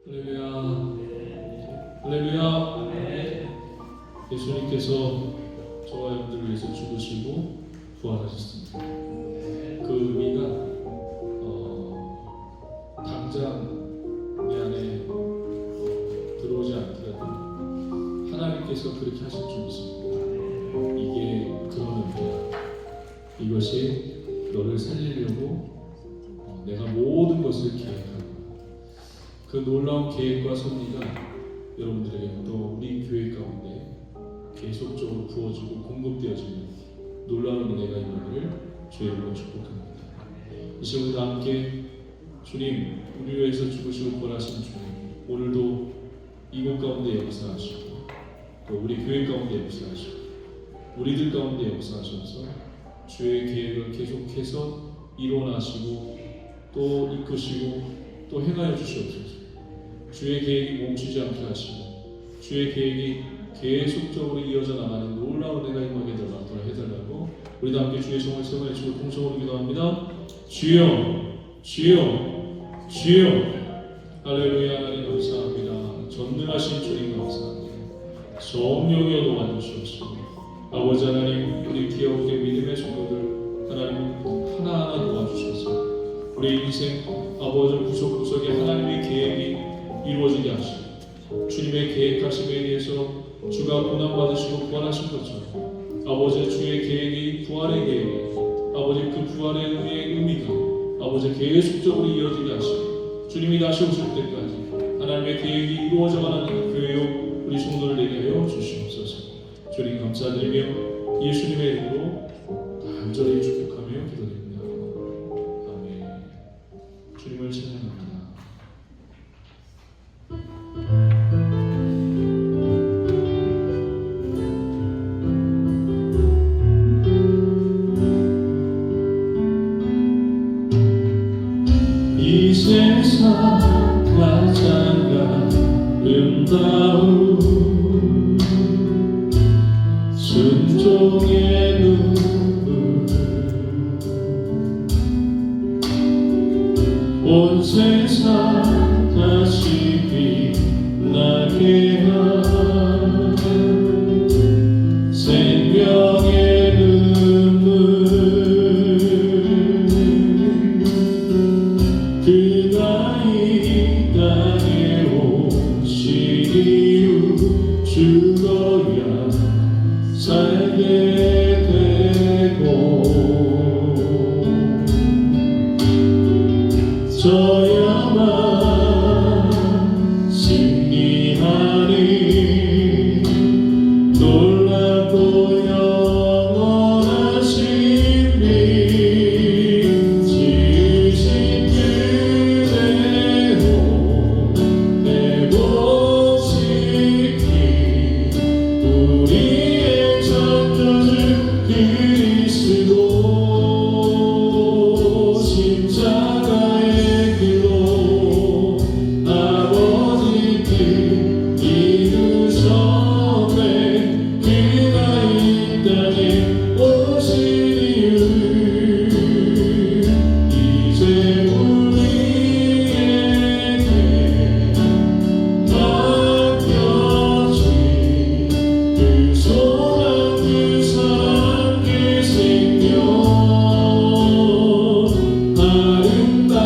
할렐루야. 할렐루야. 예수님께서 저와 여러분들을 위해서 죽으시고 부활하셨습니다. 그 의미가 당장 내 안에 들어오지 않더라도 하나님께서 그렇게 하실 줄 믿습니다. 이게 그런 의미야. 이것이 너를 살리려고 내가 모든 것을 계획한 그 놀라운 계획과 섭리가 여러분들에게 또 우리 교회 가운데 계속적으로 부어지고 공급되어지는 놀라운 은혜가 임하기를 주의 이름으로 축복합니다. 이 시간 다 함께 주님, 우리를 위해서 죽으시고 부활하신 주님, 오늘도 이곳 가운데 역사하시고 또 우리 교회 가운데 역사하시고 우리들 가운데 역사하셔서 주의 계획을 계속해서 이루어나시고 또 이끄시고 또 행하여 주시옵소서. 주의 계획이 멈추지 않게 하시고 주의 계획이 계속적으로 이어져 나가는 놀라운 은혜가 임하게 해달라고 우리 다 함께 주의 성을 세워내시고 통성으로 기도합니다. 주여, 주여, 주여. 할렐루야. 하나님 감사합니다. 전능하신 주님 감사합니다. 성령이여 도와주시옵소서. 아버지 하나님, 우리 기억의 믿음의 성도들 하나님 하나하나 도와주셔서 우리 인생 아버지 구석구석에 하나님의 계획이 이루어지게 하시고 주님의 계획하심에 의해서 주가 고난받으시고 부활하신 것처럼 아버지 주의 계획이 부활의 계획, 아버지 그 부활의 의미가 아버지 계속적으로 이어지게 하시고 주님이 다시 오실 때까지 하나님의 계획이 이루어져가는 교회요 우리 성도를 되게 하여 주시옵소서. 주님 감사드리며 예수님의 이름으로 간절히 축복하며 기도드립니다. 아멘. 주님을 찬양합니다. 이 세상 가장 아름다운 순종의 눈물 온 세상 다시 빛나게 한 생명의 눈물 그가 이 땅에 오신 이유 죽어야 살게 되고 저야만 승리하리 놀랍고 영원하신 믿 지으신 그대로 내 모시기 우리의 창조주 그리스도 십자가의 길로 아버지 뜻 이루셨네 그가 이 땅에 오신 이유 이제 우리에게 맡겨진 그 소망 그 사랑 그 생명 아름다운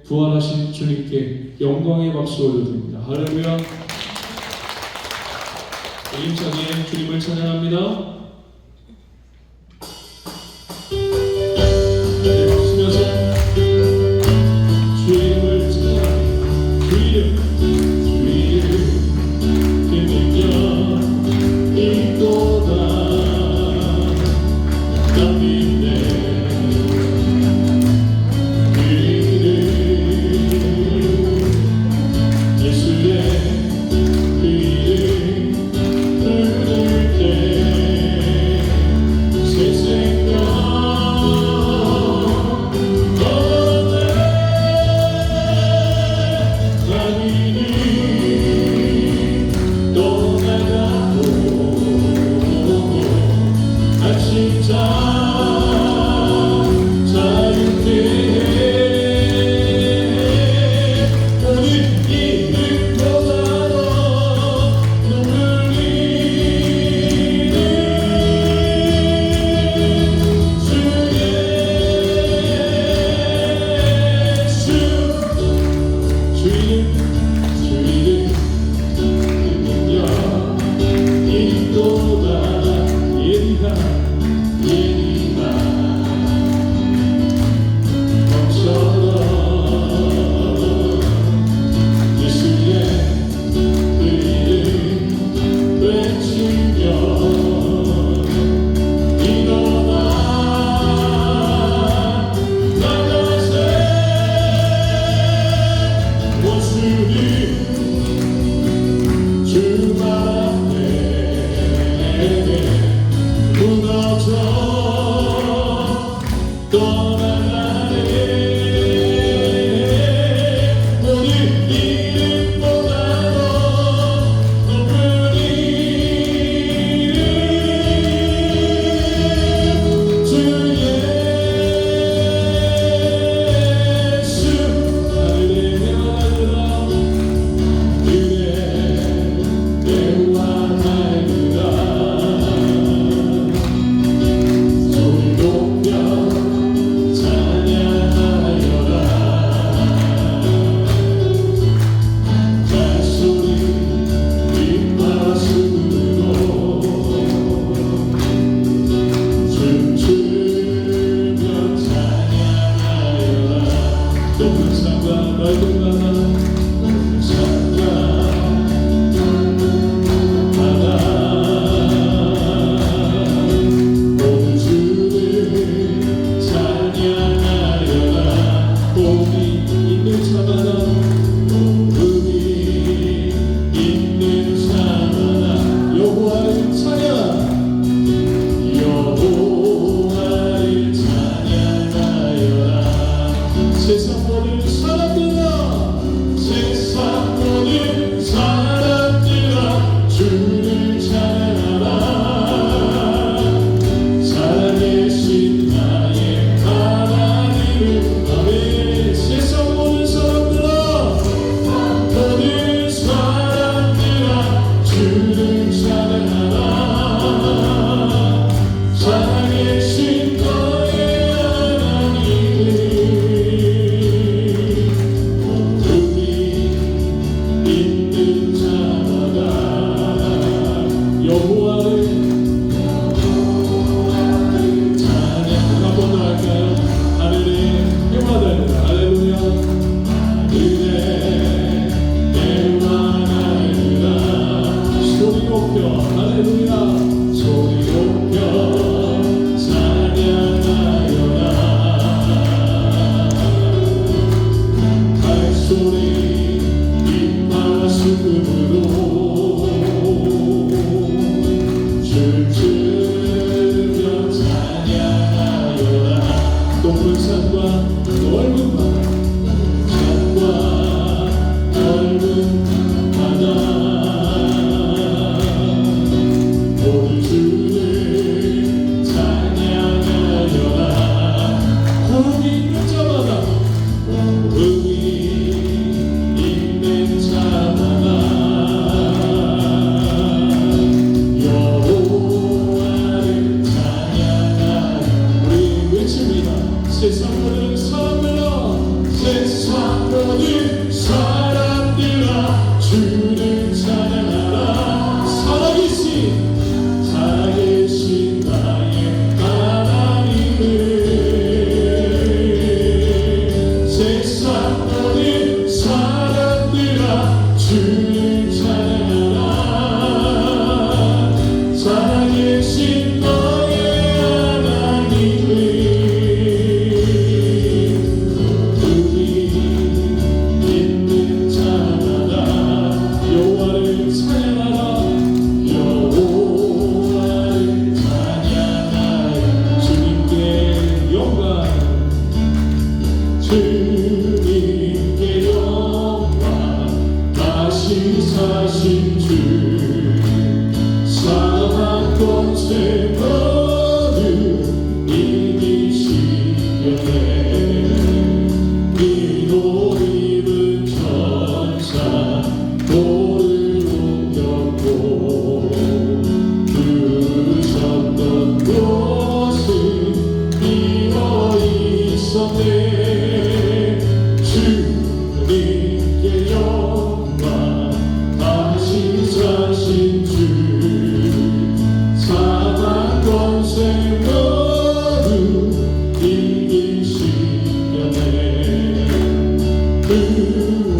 부활하신 주님께 영광의 박수 올려드립니다. 할렐루야. 힘차게 주님을 찬양합니다. 세상 모든 사람들아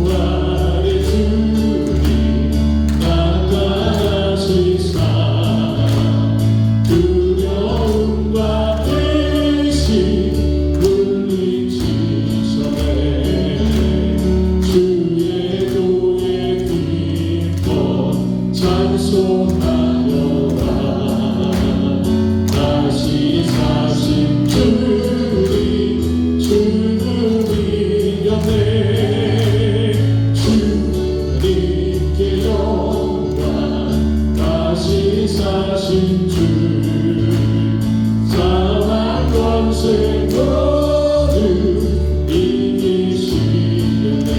아래 주님 나타나시사 두려움과 의심 물리치셨네. 주의 도에 기뻐 찬송하여라. 다시 사신 주님 주님이었네. 주님께 영광. 다시 사신 주 사망 권세 모두 이기시네.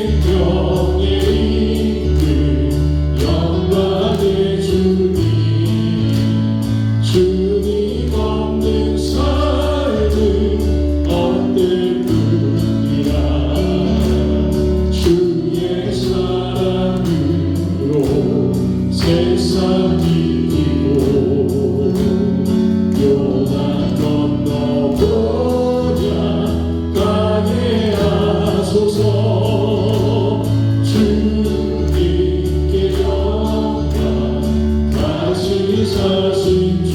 생명의 이끌 영광의 주님 주님 없는 삶은 어때뿐이라. 주의 사랑으로 세상 이기고 요단 건너보냐 가게 하소서. 주님께 영광. 다시 사신 주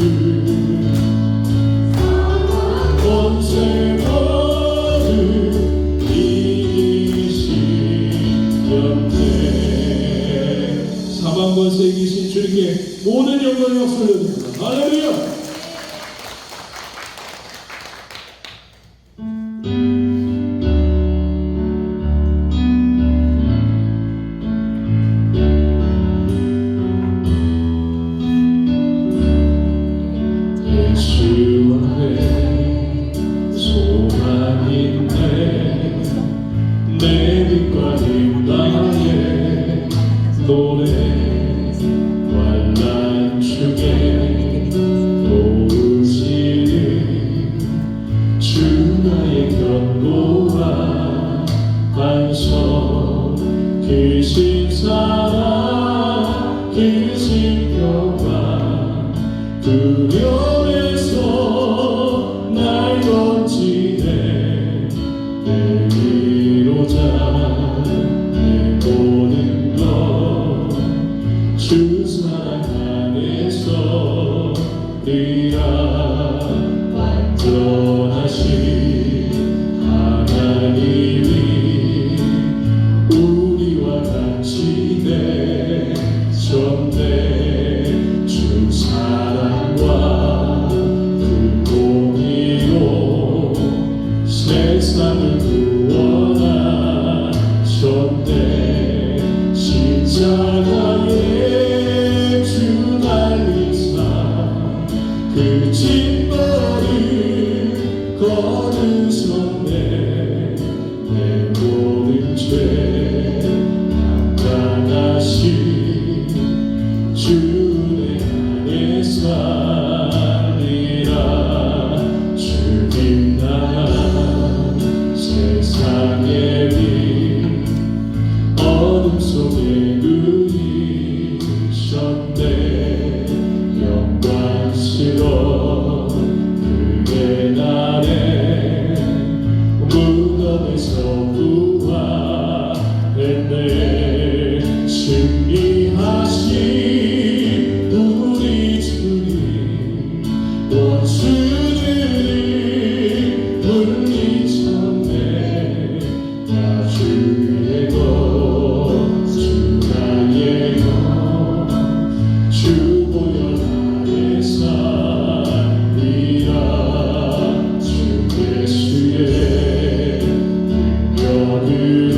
권세 모두 이기시렸네. 사망 권세 이기신 주님께 모든 영광을 돌려드립니다. 할렐루야. 예수 안에 소망인데 내 빛과 힘나의 노래 환난 중에 도우시는 주 나의 견고한 반석. 크신 사랑 크신 평강 두려움에서 날 건지네. 내리로자 내 모든 것 주 사랑 안에서리라. 완전하신 하나님이 우리와 같이 되셨네. 주 사랑과 불공의로 세상을 구원하셨네. 십자가에 주 날리사 그 징벌을 거두셨네. 내 모든 죄 감당하신 주 내 안에 살리라. 주님 나라 세상의 빛 어둠 속에 누이셨네. 영광스러운 그의 날에 무덤에서 부활했네. 승리하신 우리 주님 원수들이 물리쳤네. 나 주의 것 주 나의 것 주 보혈 안에 살리라. 주 예수의 능력으로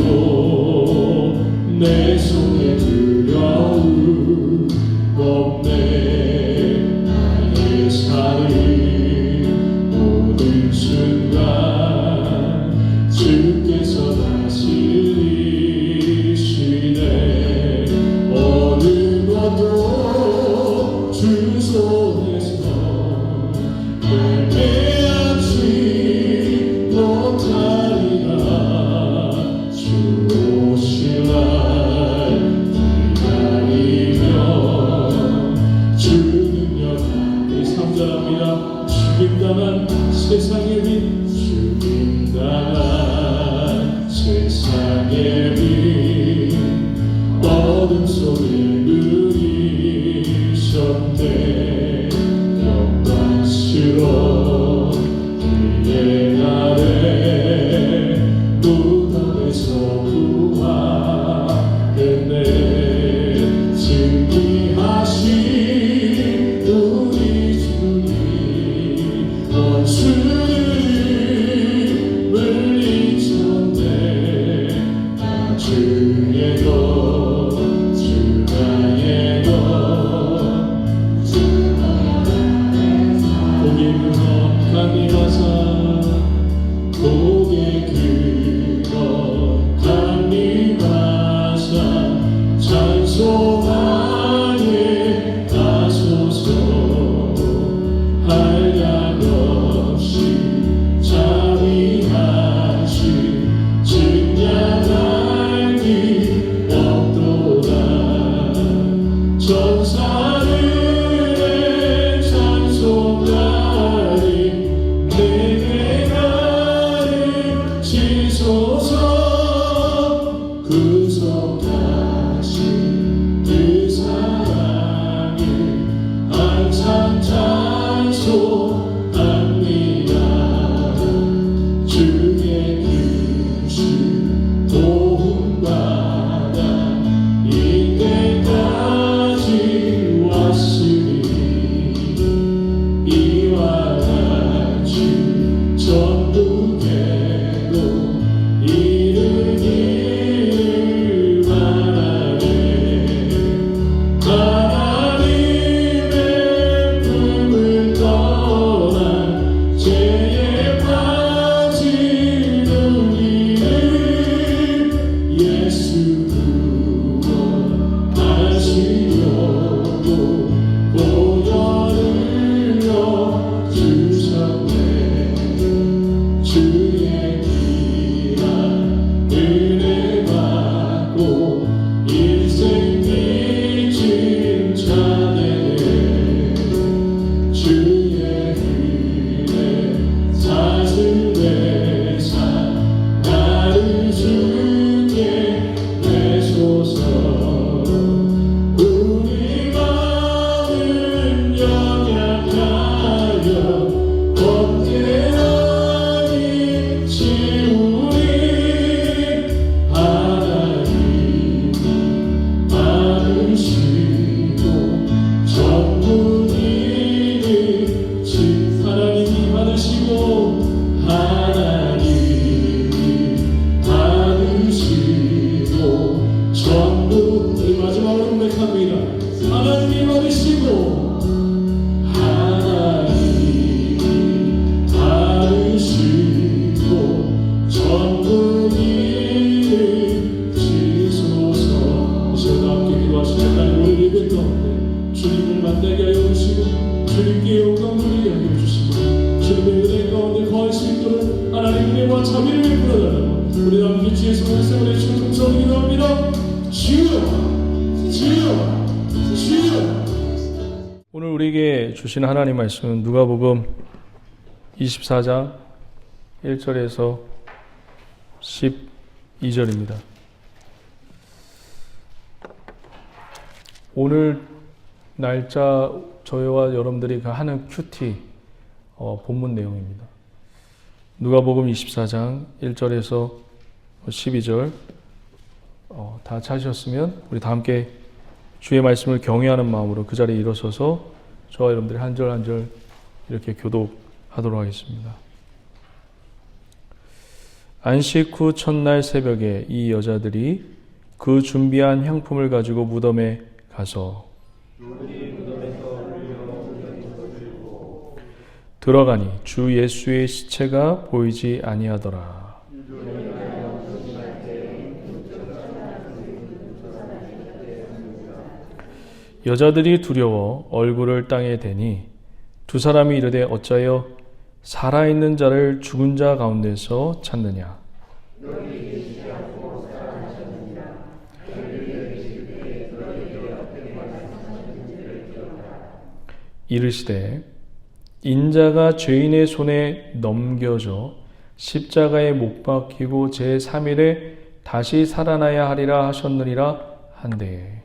우리 함께 주의 손을 세우내 주의 동성을 기도합니다. 주여, 주여, 주여. 오늘 우리에게 주신 하나님 말씀은 누가복음 24장 1절에서 12절입니다. 오늘 날짜 저희와 여러분들이 하는 큐티 본문 내용입니다. 누가복음 24장 1절에서 12절 다 찾으셨으면 우리 다 함께 주의 말씀을 경외하는 마음으로 그 자리에 일어서서 저와 여러분들이 한 절 한 절 이렇게 교독하도록 하겠습니다. 안식 후 첫날 새벽에 이 여자들이 그 준비한 향품을 가지고 무덤에 가서 들어가니 주 예수의 시체가 보이지 아니하더라. 여자들이 두려워 얼굴을 땅에 대니 두 사람이 이르되 어찌하여 살아있는 자를 죽은 자 가운데서 찾느냐. 이르시되 인자가 죄인의 손에 넘겨져 십자가에 못 박히고 제3일에 다시 살아나야 하리라 하셨느니라 한데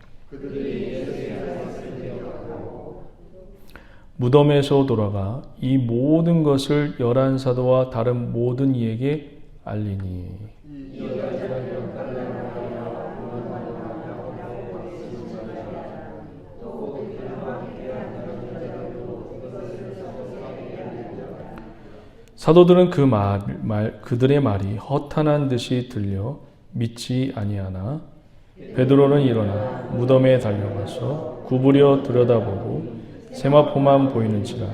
무덤에서 돌아가 이 모든 것을 11사도와 다른 모든 이에게 알리니 사도들은 그들의 말이 허탄한 듯이 들려 믿지 아니하나 베드로는 일어나 무덤에 달려가서 구부려 들여다보고 세마포만 보이는지라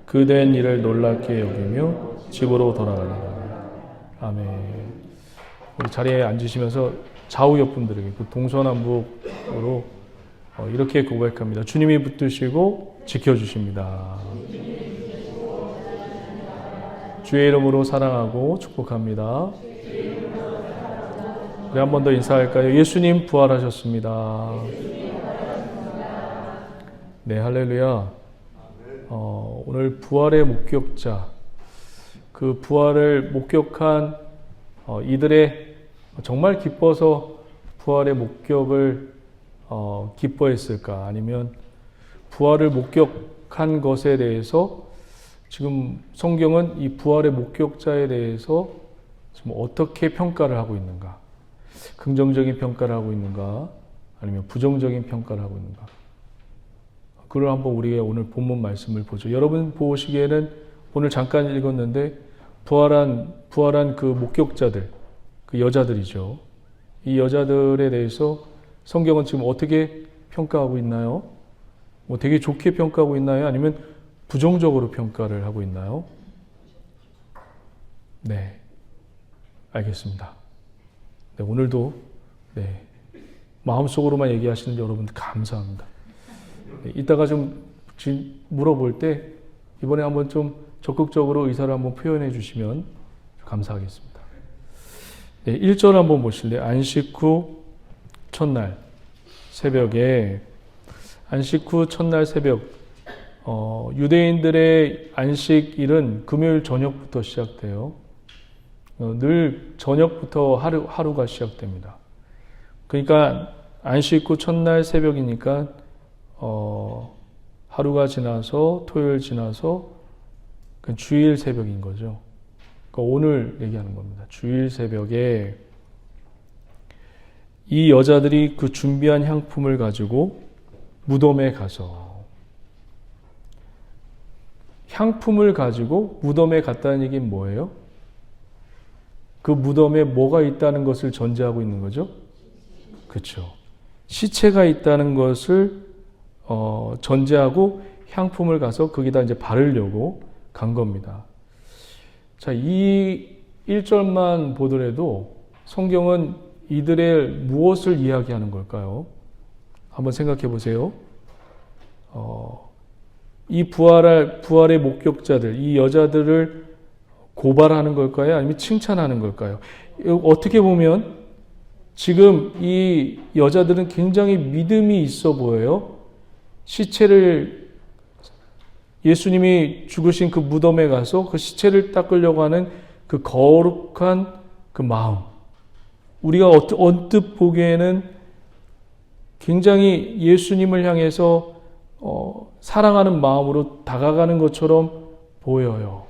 그 된 일을 놀랍게 여기며 집으로 돌아가니라. 아멘. 우리 자리에 앉으시면서 좌우 옆분들에게 그 동서남북으로 이렇게 고백합니다. 주님이 붙드시고 지켜주십니다. 주의 이름으로 사랑하고 축복합니다. 우리 한 번 더 인사할까요? 예수님 부활하셨습니다. 네, 할렐루야. 오늘 부활의 목격자, 그 부활을 목격한 이들의 정말 기뻐서 부활의 목격을 기뻐했을까? 아니면 부활을 목격한 것에 대해서 지금 성경은 이 부활의 목격자에 대해서 지금 어떻게 평가를 하고 있는가? 긍정적인 평가를 하고 있는가? 아니면 부정적인 평가를 하고 있는가? 그걸 한번 우리가 오늘 본문 말씀을 보죠. 여러분 보시기에는 오늘 잠깐 읽었는데 부활한 그 목격자들, 그 여자들이죠. 이 여자들에 대해서 성경은 지금 어떻게 평가하고 있나요? 뭐 되게 좋게 평가하고 있나요? 아니면 부정적으로 평가를 하고 있나요? 네, 알겠습니다. 네, 오늘도 마음속으로만 얘기하시는 여러분들 감사합니다. 네, 이따가 좀 물어볼 때 이번에 한번 좀 적극적으로 의사를 한번 표현해 주시면 감사하겠습니다. 네, 1절 한번 보실래요? 안식 후 첫날 새벽에 안식 후 첫날 새벽 유대인들의 안식일은 금요일 저녁부터 시작돼요. 늘 저녁부터 하루가 시작됩니다. 그러니까 안식 후 첫날 새벽이니까 하루가 지나서 토요일 지나서 주일 새벽인 거죠. 그러니까 오늘 얘기하는 겁니다. 주일 새벽에 이 여자들이 그 준비한 향품을 가지고 무덤에 가서 향품을 가지고 무덤에 갔다는 얘기는 뭐예요? 그 무덤에 뭐가 있다는 것을 전제하고 있는 거죠? 그렇죠. 시체가 있다는 것을 전제하고 향품을 가서 거기다 이제 바르려고 간 겁니다. 자, 이 1절만 보더라도 성경은 이들의 무엇을 이야기하는 걸까요? 한번 생각해 보세요. 이 부활의 목격자들, 이 여자들을 고발하는 걸까요? 아니면 칭찬하는 걸까요? 어떻게 보면 지금 이 여자들은 굉장히 믿음이 있어 보여요. 시체를 예수님이 죽으신 그 무덤에 가서 그 시체를 닦으려고 하는 그 거룩한 그 마음. 우리가 언뜻 보기에는 굉장히 예수님을 향해서 사랑하는 마음으로 다가가는 것처럼 보여요.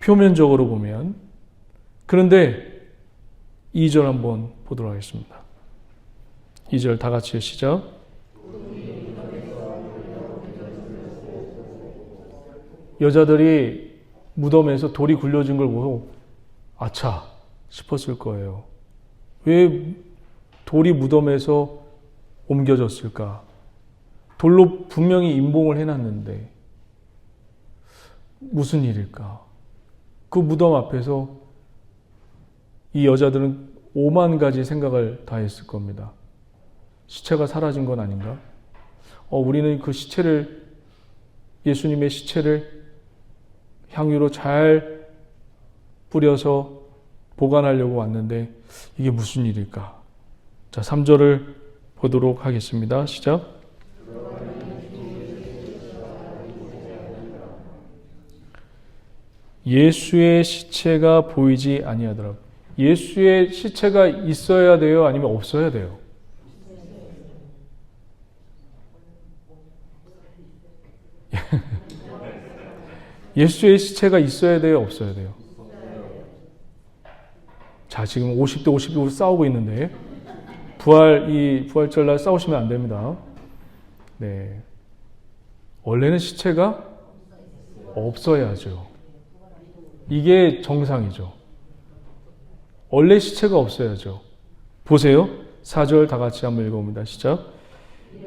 표면적으로 보면. 그런데 2절 한번 보도록 하겠습니다. 2절 다 같이 시작. 여자들이 무덤에서 돌이 굴려진 걸 보고 아차 싶었을 거예요. 왜 돌이 무덤에서 옮겨졌을까? 돌로 분명히 임봉을 해놨는데 무슨 일일까? 그 무덤 앞에서 이 여자들은 5만 가지 생각을 다 했을 겁니다. 시체가 사라진 건 아닌가? 우리는 그 시체를, 예수님의 시체를 향유로 잘 뿌려서 보관하려고 왔는데 이게 무슨 일일까? 자, 3절을 보도록 하겠습니다. 시작. 예수의 시체가 보이지 아니하더라. 예수의 시체가 있어야 돼요? 아니면 없어야 돼요? 예수의 시체가 있어야 돼요? 없어야 돼요? 자, 지금 50대 50대 싸우고 있는데 부활절날 싸우시면 안 됩니다. 네. 원래는 시체가 없어야죠. 이게 정상이죠. 원래 시체가 없어야죠. 보세요. 4절 다 같이 한번 읽어봅니다. 시작.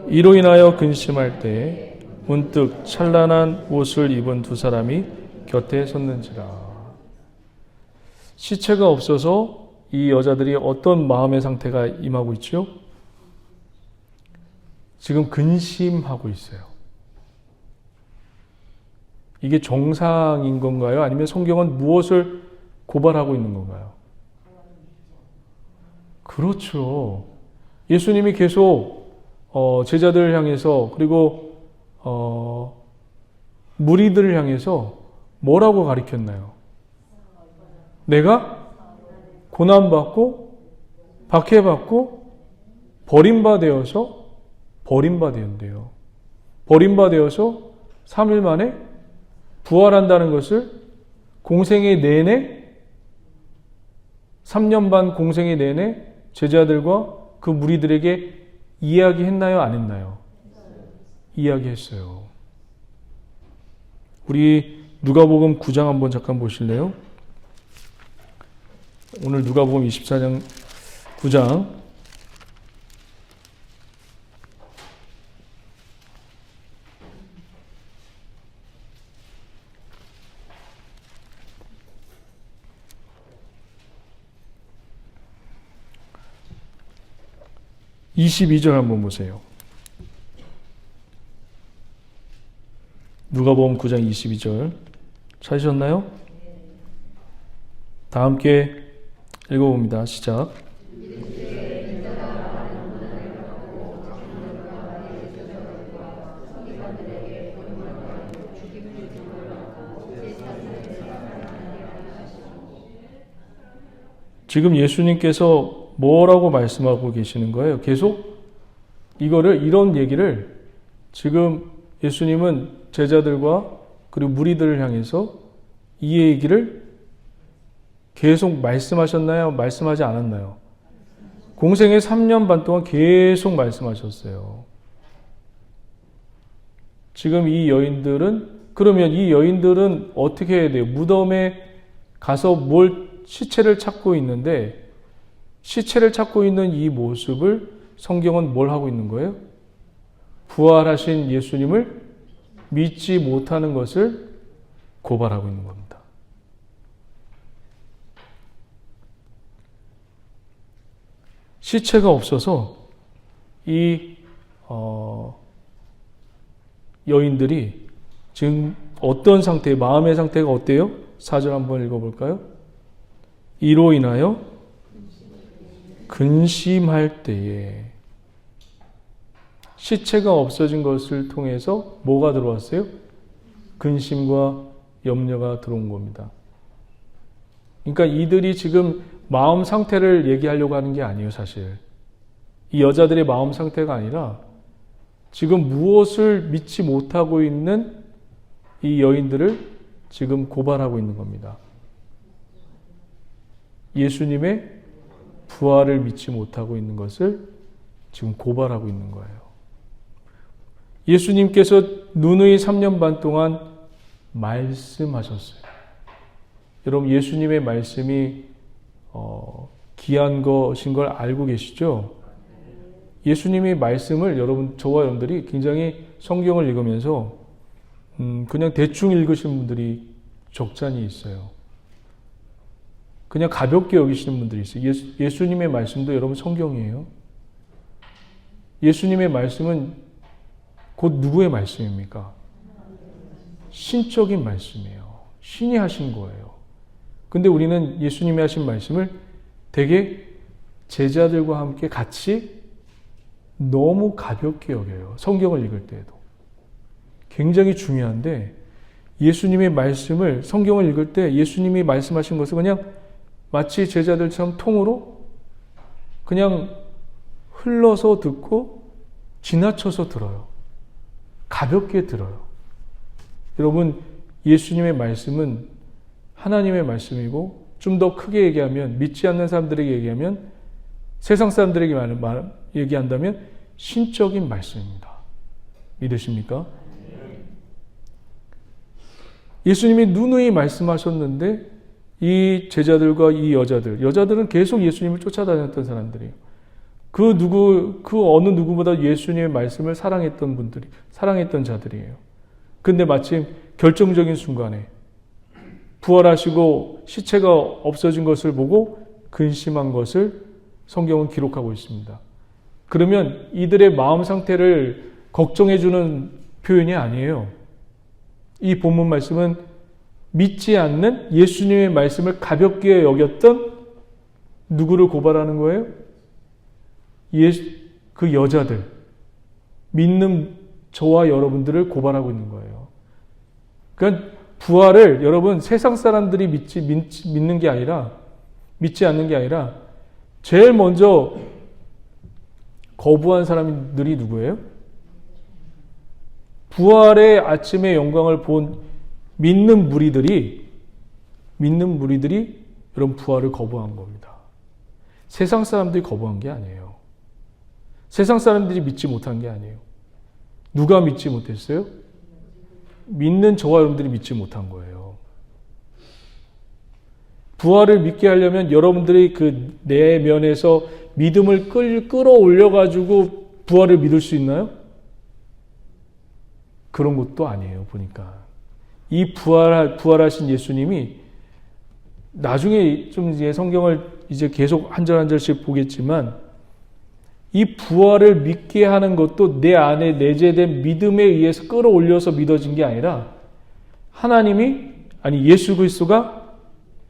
이로 인하여 근심할 때 문득 찬란한 옷을 입은 두 사람이 곁에 섰는지라. 시체가 없어서 이 여자들이 어떤 마음의 상태가 임하고 있죠? 지금 근심하고 있어요. 이게 정상인 건가요? 아니면 성경은 무엇을 고발하고 있는 건가요? 그렇죠. 예수님이 계속 제자들을 향해서 그리고 무리들을 향해서 뭐라고 가르쳤나요? 내가 고난받고 박해받고 버림받아서 버림받았는데요. 버림받아서 3일 만에 부활한다는 것을 공생애 내내 3년 반 공생애 내내 제자들과 그 무리들에게 이야기했나요? 안 했나요? 이야기했어요. 우리 누가복음 9장 한번 잠깐 보실래요? 오늘 누가복음 24장 9장 22절 한번 보세요. 누가복음 9장 22절 찾으셨나요? 다 함께 읽어봅니다. 시작. 지금 예수님께서 뭐라고 말씀하고 계시는 거예요? 계속 이런 얘기를 지금 예수님은 제자들과 그리고 무리들을 향해서 이 얘기를 계속 말씀하셨나요? 말씀하지 않았나요? 공생의 3년 반 동안 계속 말씀하셨어요. 지금 이 여인들은, 그러면 이 여인들은 어떻게 해야 돼요? 무덤에 가서 시체를 찾고 있는데, 시체를 찾고 있는 이 모습을 성경은 뭘 하고 있는 거예요? 부활하신 예수님을 믿지 못하는 것을 고발하고 있는 겁니다. 시체가 없어서 이 여인들이 지금 어떤 상태, 마음의 상태가 어때요? 4절 한번 읽어볼까요? 이로 인하여 근심할 때에 시체가 없어진 것을 통해서 뭐가 들어왔어요? 근심과 염려가 들어온 겁니다. 그러니까 이들이 지금 마음 상태를 얘기하려고 하는 게 아니에요, 사실. 이 여자들의 마음 상태가 아니라 지금 무엇을 믿지 못하고 있는 이 여인들을 지금 고발하고 있는 겁니다. 예수님의 부활을 믿지 못하고 있는 것을 지금 고발하고 있는 거예요. 예수님께서 누누이 3년 반 동안 말씀하셨어요. 여러분, 예수님의 말씀이 귀한 것인 걸 알고 계시죠? 예수님의 말씀을 저와 여러분들이 굉장히 성경을 읽으면서 그냥 대충 읽으시는 분들이 적잖이 있어요. 그냥 가볍게 여기시는 분들이 있어요. 예수님의 말씀도 여러분 성경이에요. 예수님의 말씀은 곧 누구의 말씀입니까? 신적인 말씀이에요. 신이 하신 거예요. 근데 우리는 예수님이 하신 말씀을 되게 제자들과 함께 같이 너무 가볍게 여겨요. 성경을 읽을 때에도. 굉장히 중요한데 예수님의 말씀을 성경을 읽을 때 예수님이 말씀하신 것을 그냥 마치 제자들처럼 통으로 그냥 흘러서 듣고 지나쳐서 들어요. 가볍게 들어요. 여러분, 예수님의 말씀은 하나님의 말씀이고 좀 더 크게 얘기하면 믿지 않는 사람들에게 얘기하면 세상 사람들에게 얘기한다면 신적인 말씀입니다. 믿으십니까? 예수님이 누누이 말씀하셨는데 이 제자들과 이 여자들은 계속 예수님을 쫓아다녔던 사람들이에요. 그 어느 누구보다 예수님의 말씀을 사랑했던 자들이에요. 근데 마침 결정적인 순간에 부활하시고 시체가 없어진 것을 보고 근심한 것을 성경은 기록하고 있습니다. 그러면 이들의 마음 상태를 걱정해주는 표현이 아니에요. 이 본문 말씀은 믿지 않는 예수님의 말씀을 가볍게 여겼던 누구를 고발하는 거예요? 그 여자들, 믿는 저와 여러분들을 고발하고 있는 거예요. 그러니까 부활을 여러분 세상 사람들이 믿는 게 아니라 믿지 않는 게 아니라 제일 먼저 거부한 사람들이 누구예요? 부활의 아침의 영광을 본 믿는 무리들이 여러분 부활을 거부한 겁니다. 세상 사람들이 거부한 게 아니에요. 세상 사람들이 믿지 못한 게 아니에요. 누가 믿지 못했어요? 믿는 저와 여러분들이 믿지 못한 거예요. 부활을 믿게 하려면 여러분들이 그 내면에서 믿음을 끌어올려가지고 부활을 믿을 수 있나요? 그런 것도 아니에요, 보니까. 이 부활하신 예수님이 나중에 좀 이제 성경을 이제 계속 한 절 한 절씩 보겠지만 이 부활을 믿게 하는 것도 내 안에 내재된 믿음에 의해서 끌어올려서 믿어진 게 아니라 예수 그리스도가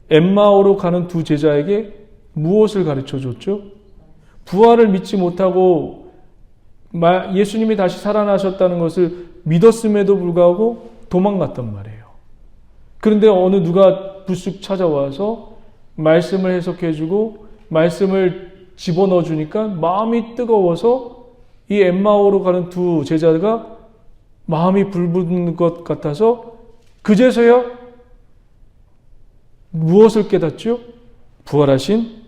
엠마오로 가는 두 제자에게 무엇을 가르쳐 줬죠? 부활을 믿지 못하고 예수님이 다시 살아나셨다는 것을 믿었음에도 불구하고 도망갔단 말이에요. 그런데 어느 누가 불쑥 찾아와서 말씀을 해석해주고 말씀을 집어넣어 주니까 마음이 뜨거워서 이 엠마오로 가는 두 제자가 마음이 불붙는 것 같아서 그제서야 무엇을 깨닫죠? 부활하신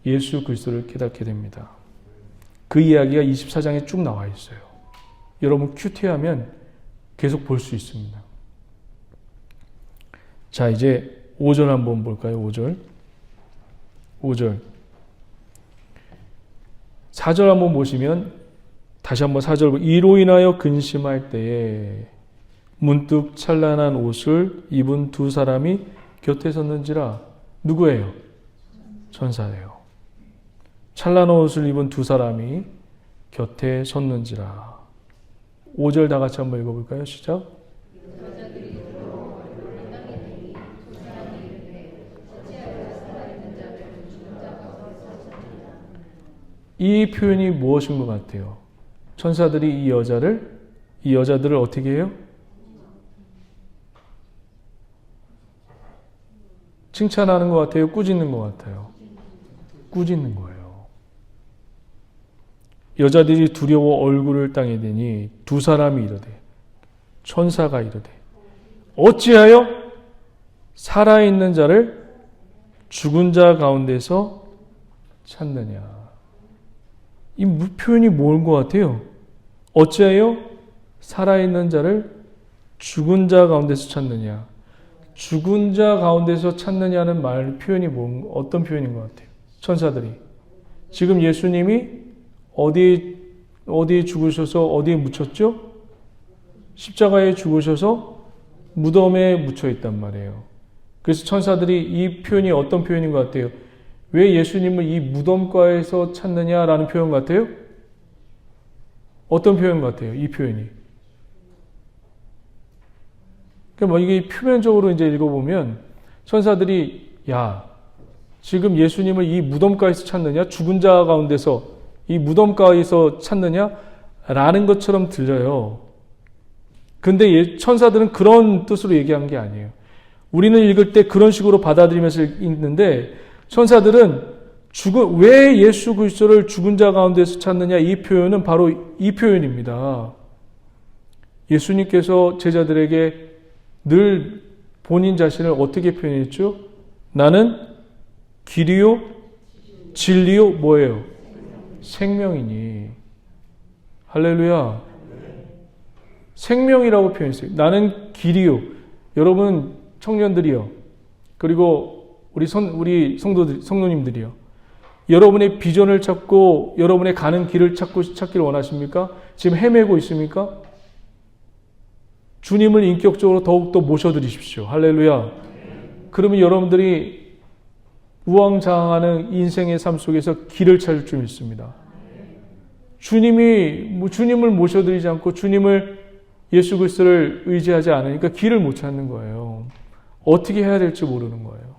예수 그리스도를 깨닫게 됩니다. 그 이야기가 24장에 쭉 나와 있어요. 여러분 큐티하면 계속 볼 수 있습니다. 자, 이제 5절 한번 볼까요? 5절. 4절 한번 보시면 다시 한번 4절 이로 인하여 근심할 때에 문득 찬란한 옷을 입은 두 사람이 곁에 섰는지라. 누구예요? 천사예요. 찬란한 옷을 입은 두 사람이 곁에 섰는지라. 5절 다 같이 한번 읽어볼까요? 시작. 이 표현이 무엇인 것 같아요? 천사들이 이 여자들을 어떻게 해요? 칭찬하는 것 같아요? 꾸짖는 것 같아요? 꾸짖는 거예요. 여자들이 두려워 얼굴을 땅에 대니 두 사람이 이르되, 천사가 이르되, 어찌하여 살아있는 자를 죽은 자 가운데서 찾느냐. 이 표현이 뭔 것 같아요? 어찌하여 살아있는 자를 죽은 자 가운데서 찾느냐. 죽은 자 가운데서 찾느냐는 표현이 어떤 표현인 것 같아요? 천사들이. 지금 예수님이 어디에 죽으셔서 어디에 묻혔죠? 십자가에 죽으셔서 무덤에 묻혀 있단 말이에요. 그래서 천사들이 이 표현이 어떤 표현인 것 같아요? 왜 예수님을 이 무덤가에서 찾느냐라는 표현 같아요? 어떤 표현 같아요? 이 표현이. 그러니까 이게 표면적으로 이제 읽어보면 천사들이 지금 예수님을 이 무덤가에서 찾느냐? 죽은 자 가운데서 이 무덤가에서 찾느냐? 라는 것처럼 들려요. 근데 천사들은 그런 뜻으로 얘기한 게 아니에요. 우리는 읽을 때 그런 식으로 받아들이면서 읽는데 천사들은 왜 예수 그리스도를 죽은 자 가운데서 찾느냐 이 표현은 바로 이 표현입니다. 예수님께서 제자들에게 늘 본인 자신을 어떻게 표현했죠? 나는 길이요 진리요 뭐예요? 생명이니. 할렐루야. 생명이라고 표현했어요. 나는 길이요. 여러분 청년들이요. 그리고 우리 성도님들이요. 여러분의 비전을 찾고 여러분의 가는 길을 찾기를 원하십니까? 지금 헤매고 있습니까? 주님을 인격적으로 더욱더 모셔드리십시오. 할렐루야. 그러면 여러분들이 우왕좌왕하는 인생의 삶 속에서 길을 찾을 줄 믿습니다. 주님을 모셔드리지 않고 예수 그리스도를 의지하지 않으니까 길을 못 찾는 거예요. 어떻게 해야 될지 모르는 거예요.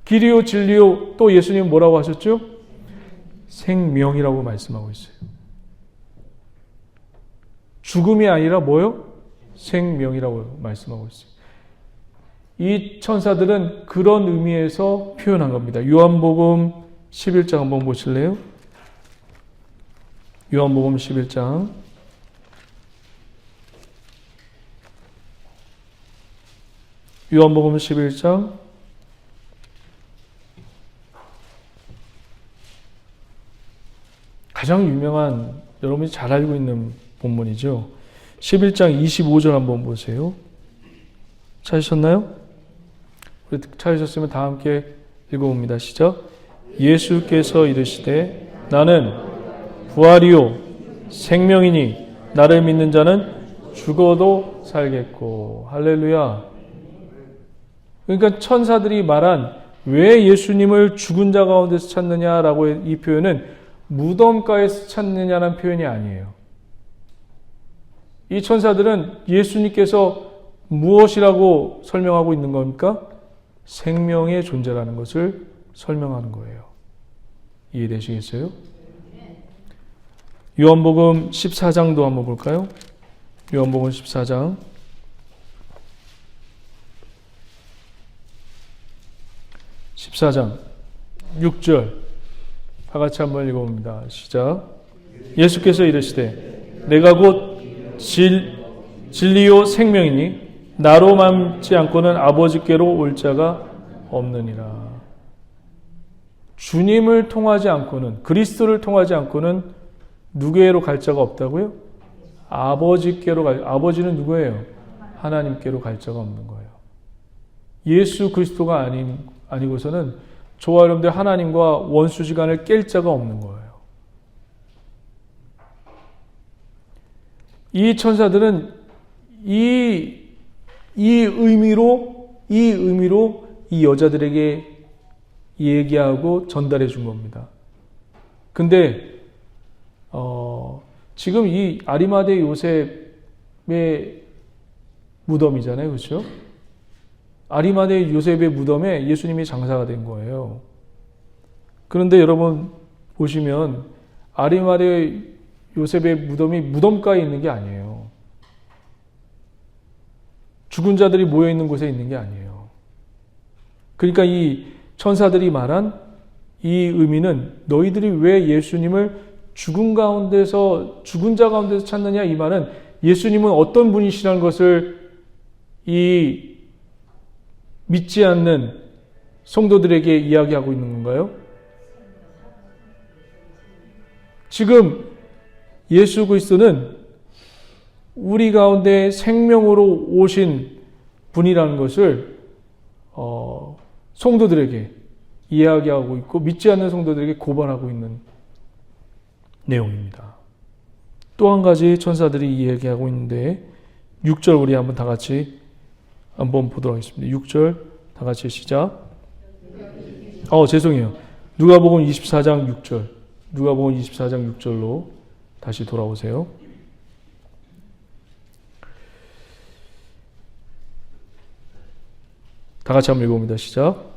길이요 진리요 또 예수님 뭐라고 하셨죠? 생명이라고 말씀하고 있어요. 죽음이 아니라 뭐요? 생명이라고 말씀하고 있어요. 이 천사들은 그런 의미에서 표현한 겁니다. 요한복음 11장 한번 보실래요? 요한복음 11장 요한복음 11장 가장 유명한 여러분이 잘 알고 있는 본문이죠. 11장 25절 한번 보세요. 찾으셨나요? 우리 찾으셨으면 다 함께 읽어봅니다. 시작. 예수께서 이르시되 나는 부활이요 생명이니 나를 믿는 자는 죽어도 살겠고. 할렐루야. 그러니까 천사들이 말한 왜 예수님을 죽은 자 가운데서 찾느냐라고 이 표현은 무덤가에서 찾느냐는 표현이 아니에요. 이 천사들은 예수님께서 무엇이라고 설명하고 있는 겁니까? 생명의 존재라는 것을 설명하는 거예요. 이해되시겠어요? 요한복음 14장도 한번 볼까요? 요한복음 14장 14장 6절 다 같이 한번 읽어봅니다. 시작. 예수께서 이르시되 내가 곧 진리요 생명이니 나로 맘지 않고는 아버지께로 올 자가 없느니라. 주님을 통하지 않고는, 그리스도를 통하지 않고는 누구에로 갈 자가 없다고요? 아버지는 누구예요? 하나님께로 갈 자가 없는 거예요. 예수 그리스도가 아니고서는 저와 여러분들 하나님과 원수지간을 깰 자가 없는 거예요. 이 천사들은 이 의미로 이 여자들에게 얘기하고 전달해 준 겁니다. 근데 지금 이 아리마대 요셉의 무덤이잖아요. 그렇죠? 아리마대 요셉의 무덤에 예수님이 장사가 된 거예요. 그런데 여러분 보시면 아리마대 요셉의 무덤이 무덤가에 있는 게 아니에요. 죽은 자들이 모여 있는 곳에 있는 게 아니에요. 그러니까 이 천사들이 말한 이 의미는 너희들이 왜 예수님을 죽은 자 가운데서 찾느냐, 이 말은 예수님은 어떤 분이시라는 것을 이 믿지 않는 성도들에게 이야기하고 있는 건가요? 지금 예수 그리스도는 우리 가운데 생명으로 오신 분이라는 것을 성도들에게 이야기하고 있고 믿지 않는 성도들에게 고발하고 있는 내용입니다. 또 한 가지 천사들이 이야기하고 있는데 6절 우리 한번 다 같이 한번 보도록 하겠습니다. 6절 다 같이 시작. 죄송해요. 누가복음 24장 6절. 누가복음 24장 6절로 다시 돌아오세요. 다 같이 한번 읽어봅니다. 시작.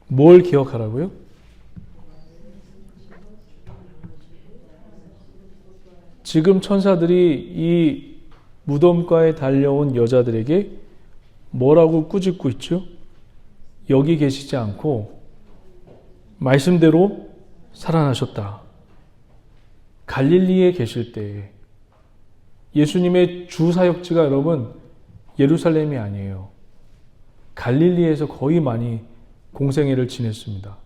뭘 기억하라고요? 지금 천사들이 이 무덤가에 달려온 여자들에게 뭐라고 꾸짖고 있죠? 여기 계시지 않고 말씀대로 살아나셨다. 갈릴리에 계실 때 예수님의 주 사역지가 여러분 예루살렘이 아니에요. 갈릴리에서 거의 많이 공생애를 지냈습니다.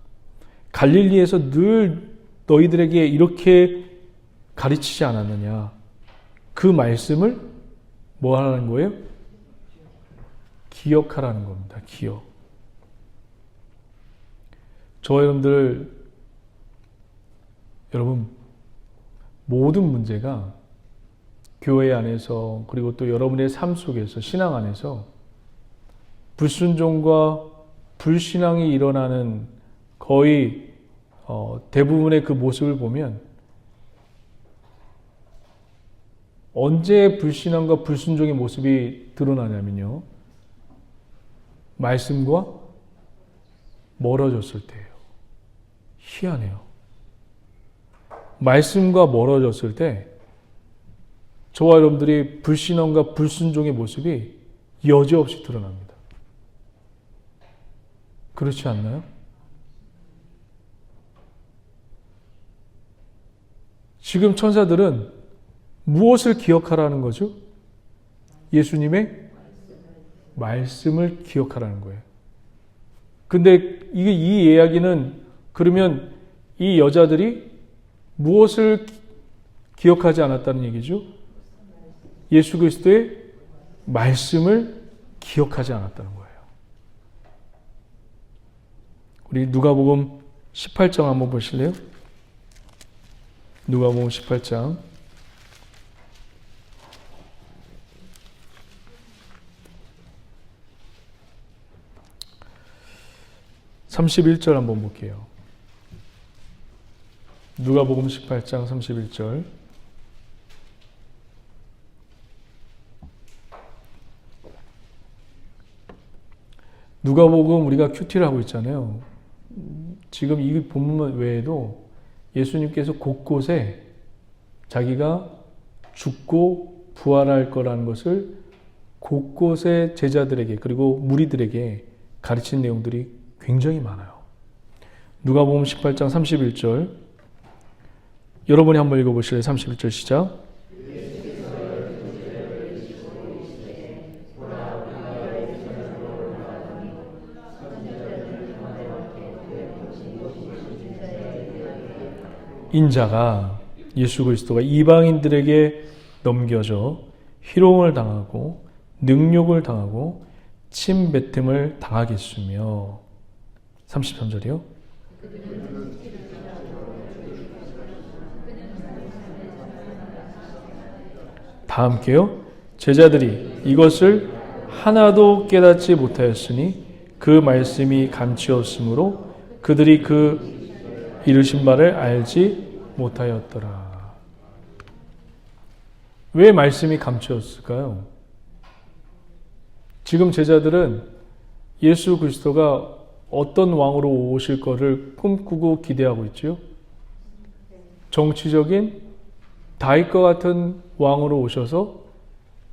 갈릴리에서 늘 너희들에게 이렇게 가르치지 않았느냐. 그 말씀을 뭐 하라는 거예요? 기억하라는 겁니다. 기억. 저와 여러분 모든 문제가 교회 안에서 그리고 또 여러분의 삶 속에서 신앙 안에서 불순종과 불신앙이 일어나는 거의 대부분의 그 모습을 보면 언제 불신앙과 불순종의 모습이 드러나냐면요. 말씀과 멀어졌을 때예요. 희한해요. 말씀과 멀어졌을 때 저와 여러분들이 불신앙과 불순종의 모습이 여지없이 드러납니다. 그렇지 않나요? 지금 천사들은 무엇을 기억하라는 거죠? 예수님의 말씀을 기억하라는 거예요. 근데 이 이야기는 그러면 이 여자들이 무엇을 기억하지 않았다는 얘기죠? 예수 그리스도의 말씀을 기억하지 않았다는 거예요. 우리 누가복음 18장 한번 보실래요? 누가복음 18장 31절 한번 볼게요. 누가복음 18장 31절. 누가복음 우리가 큐티를 하고 있잖아요. 지금 이 본문 외에도 예수님께서 곳곳에 자기가 죽고 부활할 거라는 것을 곳곳에 제자들에게 그리고 무리들에게 가르친 내용들이 굉장히 많아요. 누가복음 18장 31절 여러분이 한번 읽어보실래요? 31절 시작. 인자가 예수 그리스도가 이방인들에게 넘겨져 희롱을 당하고 능욕을 당하고 침뱉음을 당하겠으며 33절이요. 다 함께요. 제자들이 이것을 하나도 깨닫지 못하였으니 그 말씀이 감추었으므로 그들이 그 이르신 바를 알지 못하였더라. 왜 말씀이 감추었을까요? 지금 제자들은 예수 그리스도가 어떤 왕으로 오실 것을 꿈꾸고 기대하고 있죠. 정치적인 다윗과 같은 왕으로 오셔서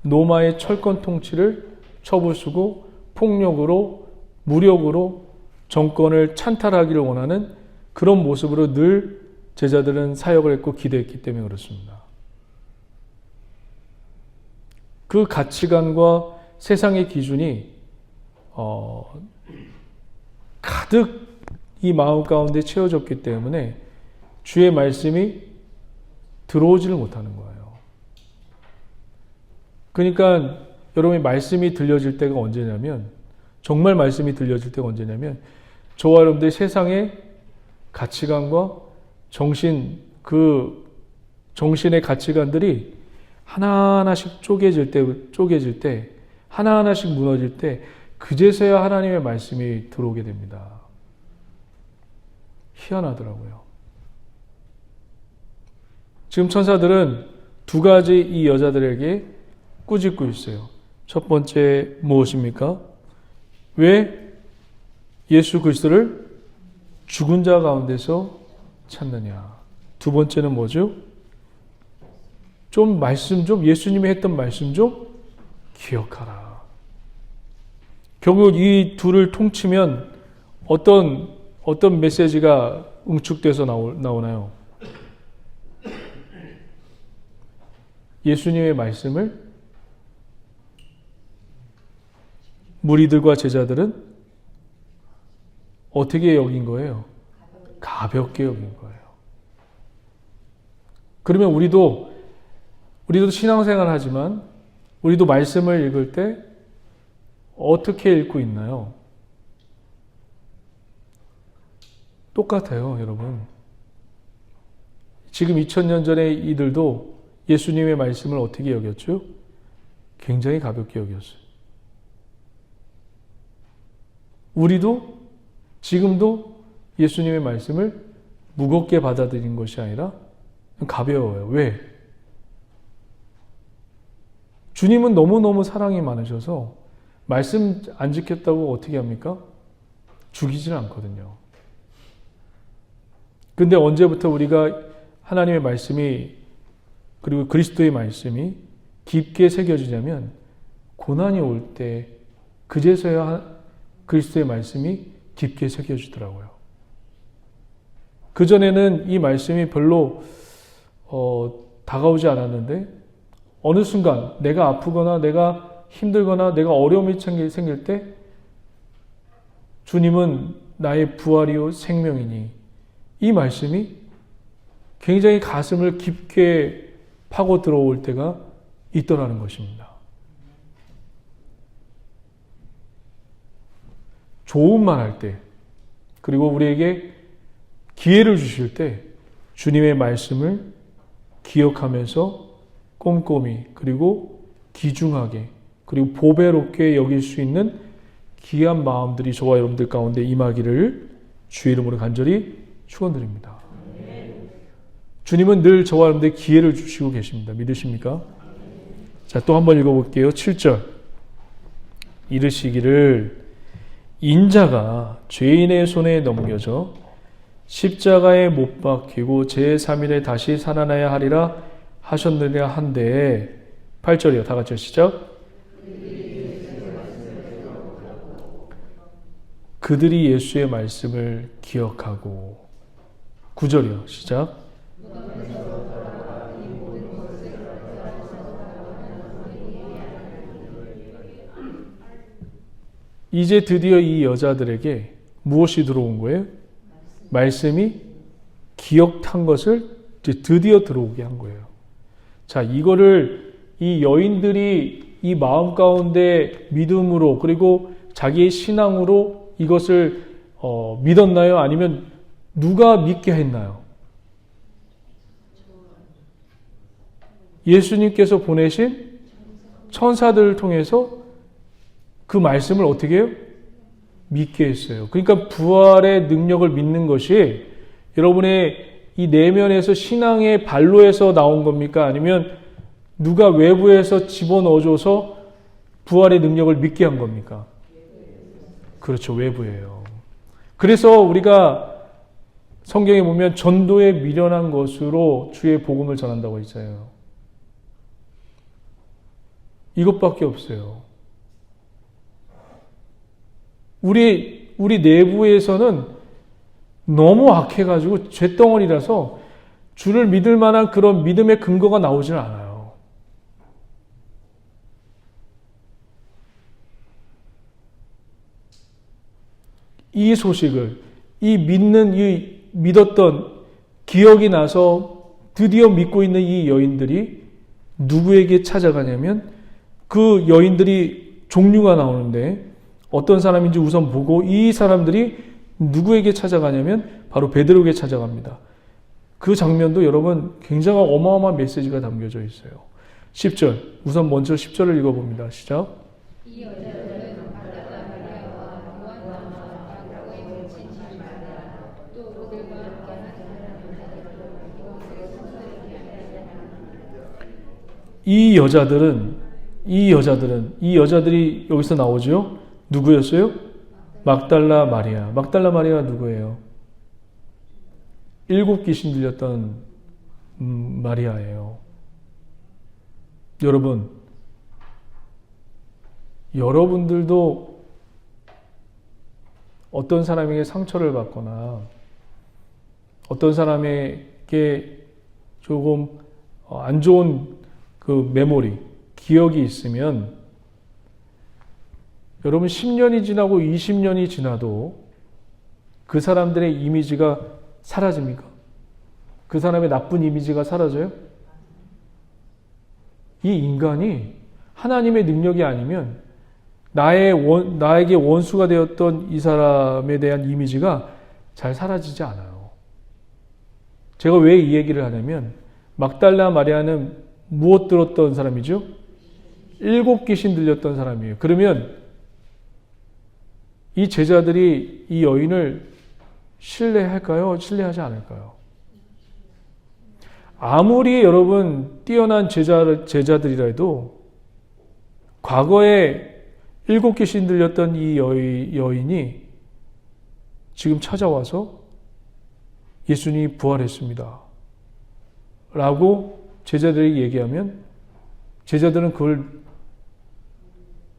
로마의 철권 통치를 쳐부수고 폭력으로 무력으로 정권을 찬탈하기를 원하는 그런 모습으로 늘 제자들은 사역을 했고 기대했기 때문에 그렇습니다. 그 가치관과 세상의 기준이 가득 이 마음 가운데 채워졌기 때문에 주의 말씀이 들어오지를 못하는 거예요. 그러니까 여러분이 말씀이 들려질 때가 언제냐면, 정말 말씀이 들려질 때가 언제냐면, 저와 여러분들이 세상의 가치관과 정신의 가치관들이 하나하나씩 쪼개질 때, 하나하나씩 무너질 때, 그제서야 하나님의 말씀이 들어오게 됩니다. 희한하더라고요. 지금 천사들은 두 가지 이 여자들에게 꾸짖고 있어요. 첫 번째 무엇입니까? 왜 예수 그리스도를 죽은 자 가운데서 찾느냐? 두 번째는 뭐죠? 예수님이 했던 말씀 좀 기억하라. 결국 이 둘을 통치면 어떤 메시지가 응축돼서 나오나요? 예수님의 말씀을 무리들과 제자들은 어떻게 여긴 거예요? 가볍게 여긴 거예요. 그러면 우리도 신앙생활 하지만 우리도 말씀을 읽을 때 어떻게 읽고 있나요? 똑같아요, 여러분. 지금 2000년 전에 이들도 예수님의 말씀을 어떻게 여겼죠? 굉장히 가볍게 여겼어요. 우리도 지금도 예수님의 말씀을 무겁게 받아들인 것이 아니라 가벼워요. 왜? 주님은 너무너무 사랑이 많으셔서 말씀 안 지켰다고 어떻게 합니까? 죽이지는 않거든요. 근데 언제부터 우리가 하나님의 말씀이 그리고 그리스도의 말씀이 깊게 새겨지냐면 고난이 올 때 그제서야 그리스도의 말씀이 깊게 새겨지더라고요. 그전에는 이 말씀이 별로 다가오지 않았는데 어느 순간 내가 아프거나 내가 힘들거나 내가 어려움이 생길 때 주님은 나의 부활이요 생명이니 이 말씀이 굉장히 가슴을 깊게 파고 들어올 때가 있더라는 것입니다. 좋은 말 할 때, 그리고 우리에게 기회를 주실 때 주님의 말씀을 기억하면서 꼼꼼히 그리고 귀중하게 그리고 보배롭게 여길 수 있는 귀한 마음들이 저와 여러분들 가운데 임하기를 주의 이름으로 간절히 축원드립니다. 주님은 늘 저와 여러분들 기회를 주시고 계십니다. 믿으십니까? 자, 또 한번 읽어볼게요. 7절 이르시기를 인자가 죄인의 손에 넘겨져 십자가에 못 박히고 제3일에 다시 살아나야 하리라 하셨느냐 한데 8절이요. 다 같이 시작. 그들이 예수의 말씀을 기억하고 9절이요. 시작. 이제 드디어 이 여자들에게 무엇이 들어온 거예요? 말씀이 기억한 것을 이제 드디어 들어오게 한 거예요. 자, 이거를 이 여인들이 이 마음 가운데 믿음으로 그리고 자기의 신앙으로 이것을 믿었나요? 아니면 누가 믿게 했나요? 예수님께서 보내신 천사들을 통해서 그 말씀을 어떻게 해요? 믿게 했어요. 그러니까 부활의 능력을 믿는 것이 여러분의 이 내면에서 신앙의 발로에서 나온 겁니까? 아니면 누가 외부에서 집어넣어줘서 부활의 능력을 믿게 한 겁니까? 그렇죠. 외부예요. 그래서 우리가 성경에 보면 전도에 미련한 것으로 주의 복음을 전한다고 했어요. 이것밖에 없어요. 우리 내부에서는 너무 악해가지고 죄덩어리라서 주를 믿을 만한 그런 믿음의 근거가 나오질 않아요. 이 소식을, 믿었던 기억이 나서 드디어 믿고 있는 이 여인들이 누구에게 찾아가냐면 그 여인들이 종류가 나오는데 어떤 사람인지 우선 보고 이 사람들이 누구에게 찾아가냐면 바로 베드로에게 찾아갑니다. 그 장면도 여러분 굉장히 어마어마한 메시지가 담겨져 있어요. 10절, 우선 먼저 10절을 읽어봅니다. 시작. 이 여자들은 막달라 마리아와 요한나 라고의 물친 마리아 또 그들과 함께하는 이 여자들이 여기서 나오죠. 누구였어요? 막달라 마리아. 막달라 마리아가 누구예요? 7 귀신 들렸던 마리아예요. 여러분들도 어떤 사람에게 상처를 받거나 어떤 사람에게 조금 안 좋은 그 메모리, 기억이 있으면 여러분 10년이 지나고 20년이 지나도 그 사람들의 이미지가 사라집니까? 그 사람의 나쁜 이미지가 사라져요? 이 인간이 하나님의 능력이 아니면 나에게 원수가 되었던 이 사람에 대한 이미지가 잘 사라지지 않아요. 제가 왜 이 얘기를 하냐면 막달라 마리아는 무엇 들었던 사람이죠? 7 귀신 들렸던 사람이에요. 그러면 이 제자들이 이 여인을 신뢰할까요? 신뢰하지 않을까요? 아무리 여러분 뛰어난 제자들이라도 과거에 7 귀신 들렸던 이 여인이 지금 찾아와서 예수님이 부활했습니다. 라고 제자들에게 얘기하면 제자들은 그걸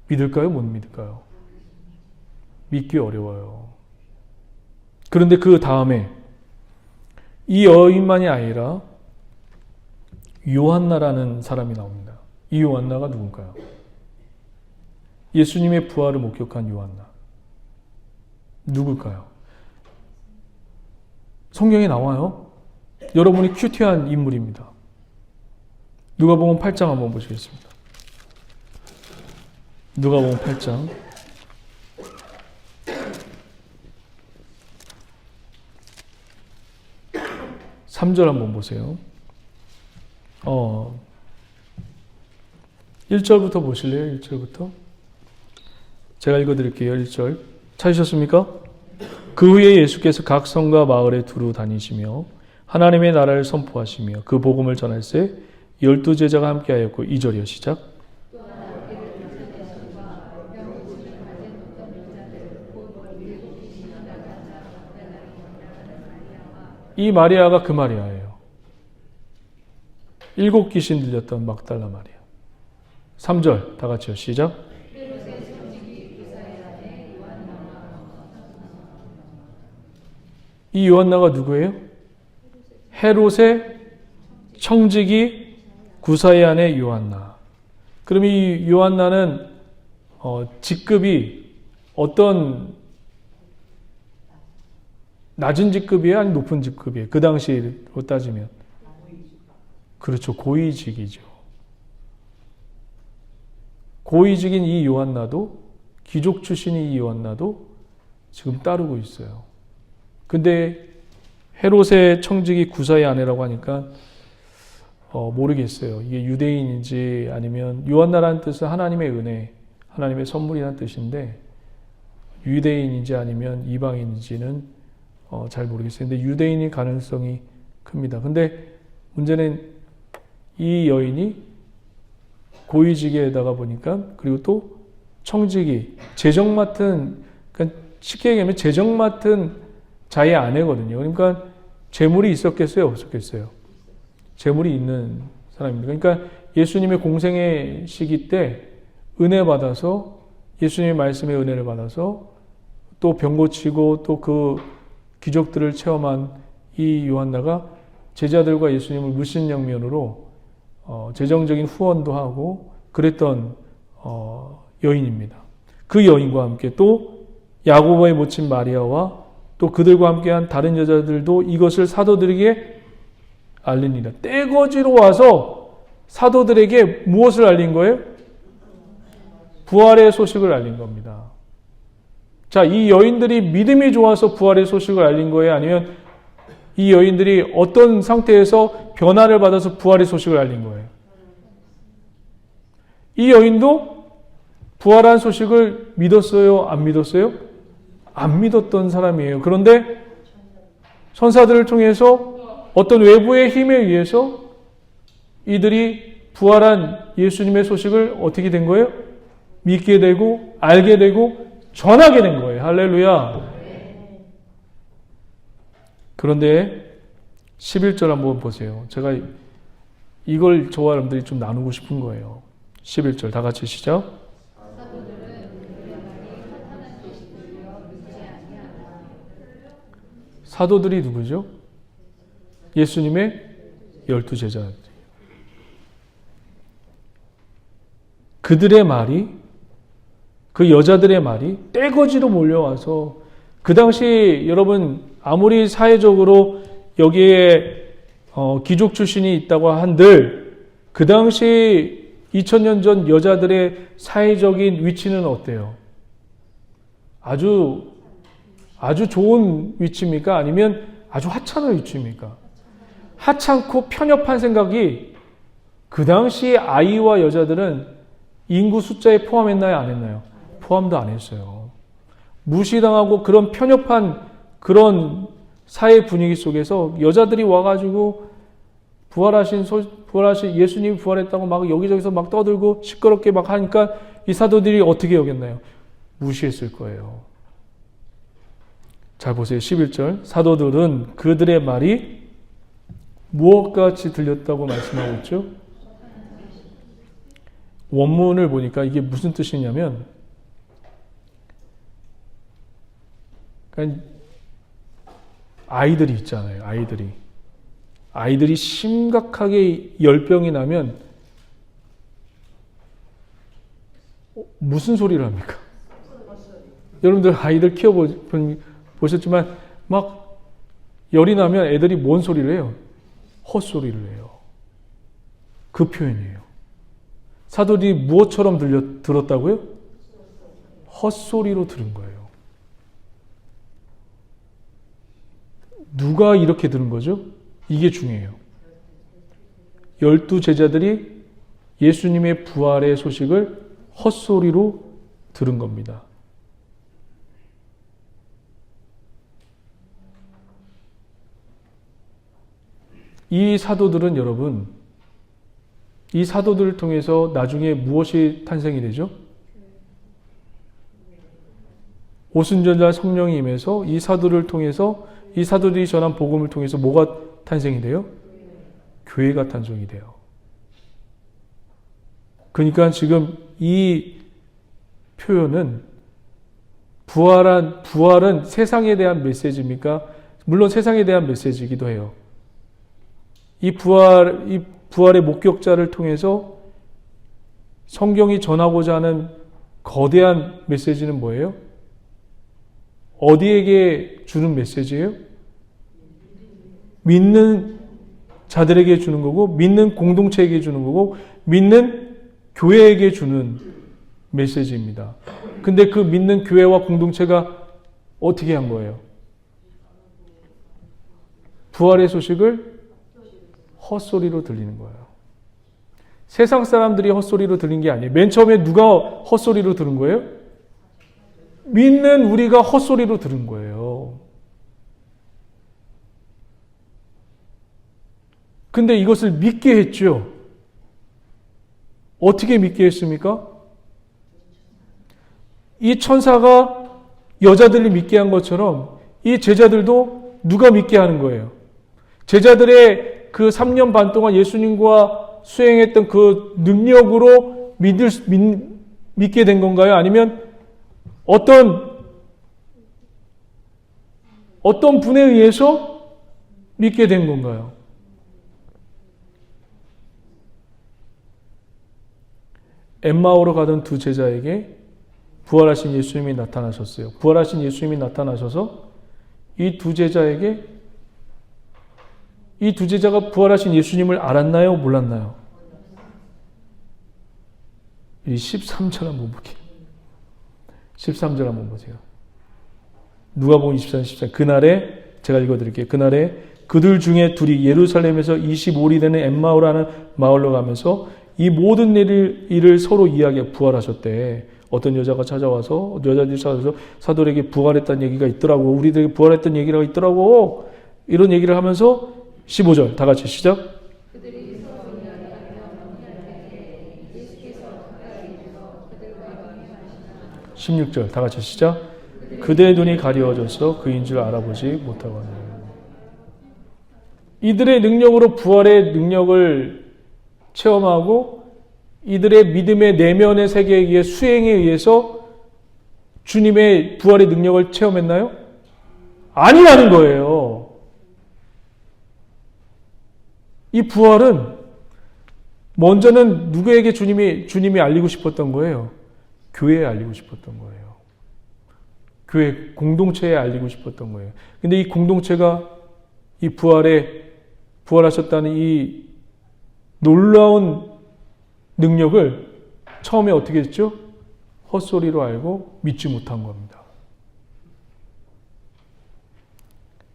믿을까요? 못 믿을까요? 믿기 어려워요. 그런데 그 다음에 이 여인만이 아니라 요한나라는 사람이 나옵니다. 이 요한나가 누굴까요? 예수님의 부활을 목격한 요한나. 누굴까요? 성경에 나와요. 여러분이 큐티한 인물입니다. 누가복음 8장 한번 보시겠습니다. 누가복음 8장 3절 한번 보세요. 1절부터 보실래요? 1절부터. 제가 읽어드릴게요. 1절. 찾으셨습니까? 그 후에 예수께서 각 성과 마을에 두루 다니시며 하나님의 나라를 선포하시며 그 복음을 전할새 12 제자가 함께하였고 2절이요. 시작. 이 마리아가 그 마리아예요. 7 귀신 들렸던 막달라 마리아. 3절 다 같이요. 시작. 이 요한나가 누구예요? 헤롯의 청지기 구사의 아내 요한나. 그럼 이 요한나는 직급이 어떤 낮은 직급이에요? 아니 높은 직급이에요? 그 당시로 따지면. 그렇죠. 고위직이죠. 고위직인 이 요한나도 귀족 출신인 이 요한나도 지금 따르고 있어요. 근데 헤롯의 청지기 구사의 아내라고 하니까 모르겠어요. 이게 유대인인지 아니면 요한나라는 뜻은 하나님의 은혜, 하나님의 선물이라는 뜻인데 유대인인지 아니면 이방인인지는 잘 모르겠어요. 근데 유대인일 가능성이 큽니다. 근데 문제는 이 여인이 고위직에다가 보니까 그리고 또 청지기, 재정 맡은 그러니까 쉽게 얘기하면 재정 맡은 자의 아내거든요. 그러니까 재물이 있었겠어요, 없었겠어요? 재물이 있는 사람입니다. 그러니까 예수님의 공생의 시기 때 은혜 받아서 예수님의 말씀의 은혜를 받아서 또 병 고치고 또 그 기적들을 체험한 이 요한나가 제자들과 예수님을 물신양면으로 재정적인 후원도 하고 그랬던 여인입니다. 그 여인과 함께 또 야고보의 모친 마리아와 또 그들과 함께한 다른 여자들도 이것을 사도들에게 알리니라. 떼거지로 와서 사도들에게 무엇을 알린 거예요? 부활의 소식을 알린 겁니다. 자, 이 여인들이 믿음이 좋아서 부활의 소식을 알린 거예요? 아니면 이 여인들이 어떤 상태에서 변화를 받아서 부활의 소식을 알린 거예요? 이 여인도 부활한 소식을 믿었어요? 안 믿었어요? 안 믿었던 사람이에요. 그런데 천사들을 통해서 어떤 외부의 힘에 의해서 이들이 부활한 예수님의 소식을 어떻게 된 거예요? 믿게 되고 알게 되고 전하게 된 거예요. 할렐루야. 그런데 11절 한번 보세요. 제가 이걸 저와 여러분들이 좀 나누고 싶은 거예요. 11절 다 같이 시작. 사도들이 누구죠? 예수님의 12제자들. 그들의 말이, 그 여자들의 말이 떼거지로 몰려와서 그 당시 여러분 아무리 사회적으로 여기에 귀족 출신이 있다고 한들 그 당시 2000년 전 여자들의 사회적인 위치는 어때요? 아주 좋은 위치입니까? 아니면 아주 하찮은 위치입니까? 하찮고 편협한 생각이 그 당시 아이와 여자들은 인구 숫자에 포함했나요? 안 했나요? 포함도 안 했어요. 무시당하고 그런 편협한 그런 사회 분위기 속에서 여자들이 와가지고 부활하신 예수님이 부활했다고 막 여기저기서 막 떠들고 시끄럽게 막 하니까 이 사도들이 어떻게 여겼나요? 무시했을 거예요. 잘 보세요. 11절. 사도들은 그들의 말이 무엇같이 들렸다고 말씀하고 있죠? 원문을 보니까 이게 무슨 뜻이냐면 그러니까 아이들이 있잖아요. 아이들이 심각하게 열병이 나면 무슨 소리를 합니까? 여러분들 아이들 키워보셨지만 막 열이 나면 애들이 뭔 소리를 해요? 헛소리를 해요. 그 표현이에요. 사도들이 무엇처럼 들었다고요? 헛소리로 들은 거예요. 누가 이렇게 들은 거죠? 이게 중요해요. 12제자들이 예수님의 부활의 소식을 헛소리로 들은 겁니다. 이 사도들은 여러분, 이 사도들을 통해서 나중에 무엇이 탄생이 되죠? 오순절날 성령이 임해서 이 사도를 통해서 이 사도들이 전한 복음을 통해서 뭐가 탄생이 돼요? 교회가 탄생이 돼요. 그러니까 지금 이 표현은 부활은 세상에 대한 메시지입니까? 물론 세상에 대한 메시지이기도 해요. 이 부활의 목격자를 통해서 성경이 전하고자 하는 거대한 메시지는 뭐예요? 어디에게 주는 메시지예요? 믿는 자들에게 주는 거고, 믿는 공동체에게 주는 거고, 믿는 교회에게 주는 메시지입니다. 근데 그 믿는 교회와 공동체가 어떻게 한 거예요? 부활의 소식을 헛소리로 들리는 거예요. 세상 사람들이 헛소리로 들린 게 아니에요. 맨 처음에 누가 헛소리로 들은 거예요? 믿는 우리가 헛소리로 들은 거예요. 근데 이것을 믿게 했죠. 어떻게 믿게 했습니까? 이 천사가 여자들이 믿게 한 것처럼 이 제자들도 누가 믿게 하는 거예요? 제자들의 그 3년 반 동안 예수님과 수행했던 그 능력으로 믿게 된 건가요? 아니면 어떤 분에 의해서 믿게 된 건가요? 엠마오로 가던 두 제자에게 부활하신 예수님이 나타나셨어요. 부활하신 예수님이 나타나셔서 이 두 제자에게 이 두 제자가 부활하신 예수님을 알았나요? 몰랐나요? 이 13절 한번 볼게요. 13절 한번 보세요. 누가복음 24장 14절. 그날에 제가 읽어드릴게요. 그날에 그들 중에 둘이 예루살렘에서 25리 되는 엠마오라는 마을로 가면서 이 모든 일을 서로 이야기해 부활하셨대. 어떤 여자가 찾아와서 여자들이 찾아와서 사도에게 부활했다는 얘기가 있더라고. 우리들에게 부활했던 얘기가 있더라고. 이런 얘기를 하면서 15절 다 같이 시작. 16절 다 같이 시작. 그대의 눈이 가려워져서 그인 줄 알아보지 못하고 하네요. 이들의 능력으로 부활의 능력을 체험하고 이들의 믿음의 내면의 세계에 의해 수행에 의해서 주님의 부활의 능력을 체험했나요? 아니라는 거예요. 이 부활은 먼저는 누구에게 주님이 알리고 싶었던 거예요? 교회에 알리고 싶었던 거예요. 교회 공동체에 알리고 싶었던 거예요. 근데 이 공동체가 이 부활하셨다는 이 놀라운 능력을 처음에 어떻게 했죠? 헛소리로 알고 믿지 못한 겁니다.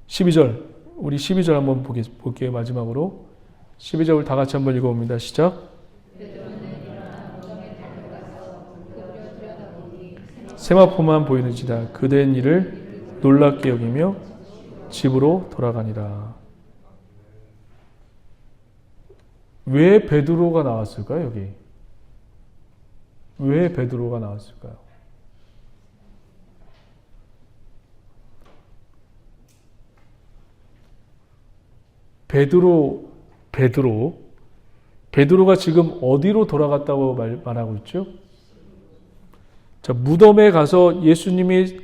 12절, 우리 12절 한번 볼게요. 마지막으로 12절을 다 같이 한번 읽어봅니다. 시작. 세마포만 보이는지라 그된 일을 놀랍게 여기며 집으로 돌아가니라. 왜 베드로가 나왔을까요? 여기 왜 베드로가 나왔을까요? 베드로가 지금 어디로 돌아갔다고 말하고 있죠? 자, 무덤에 가서 예수님이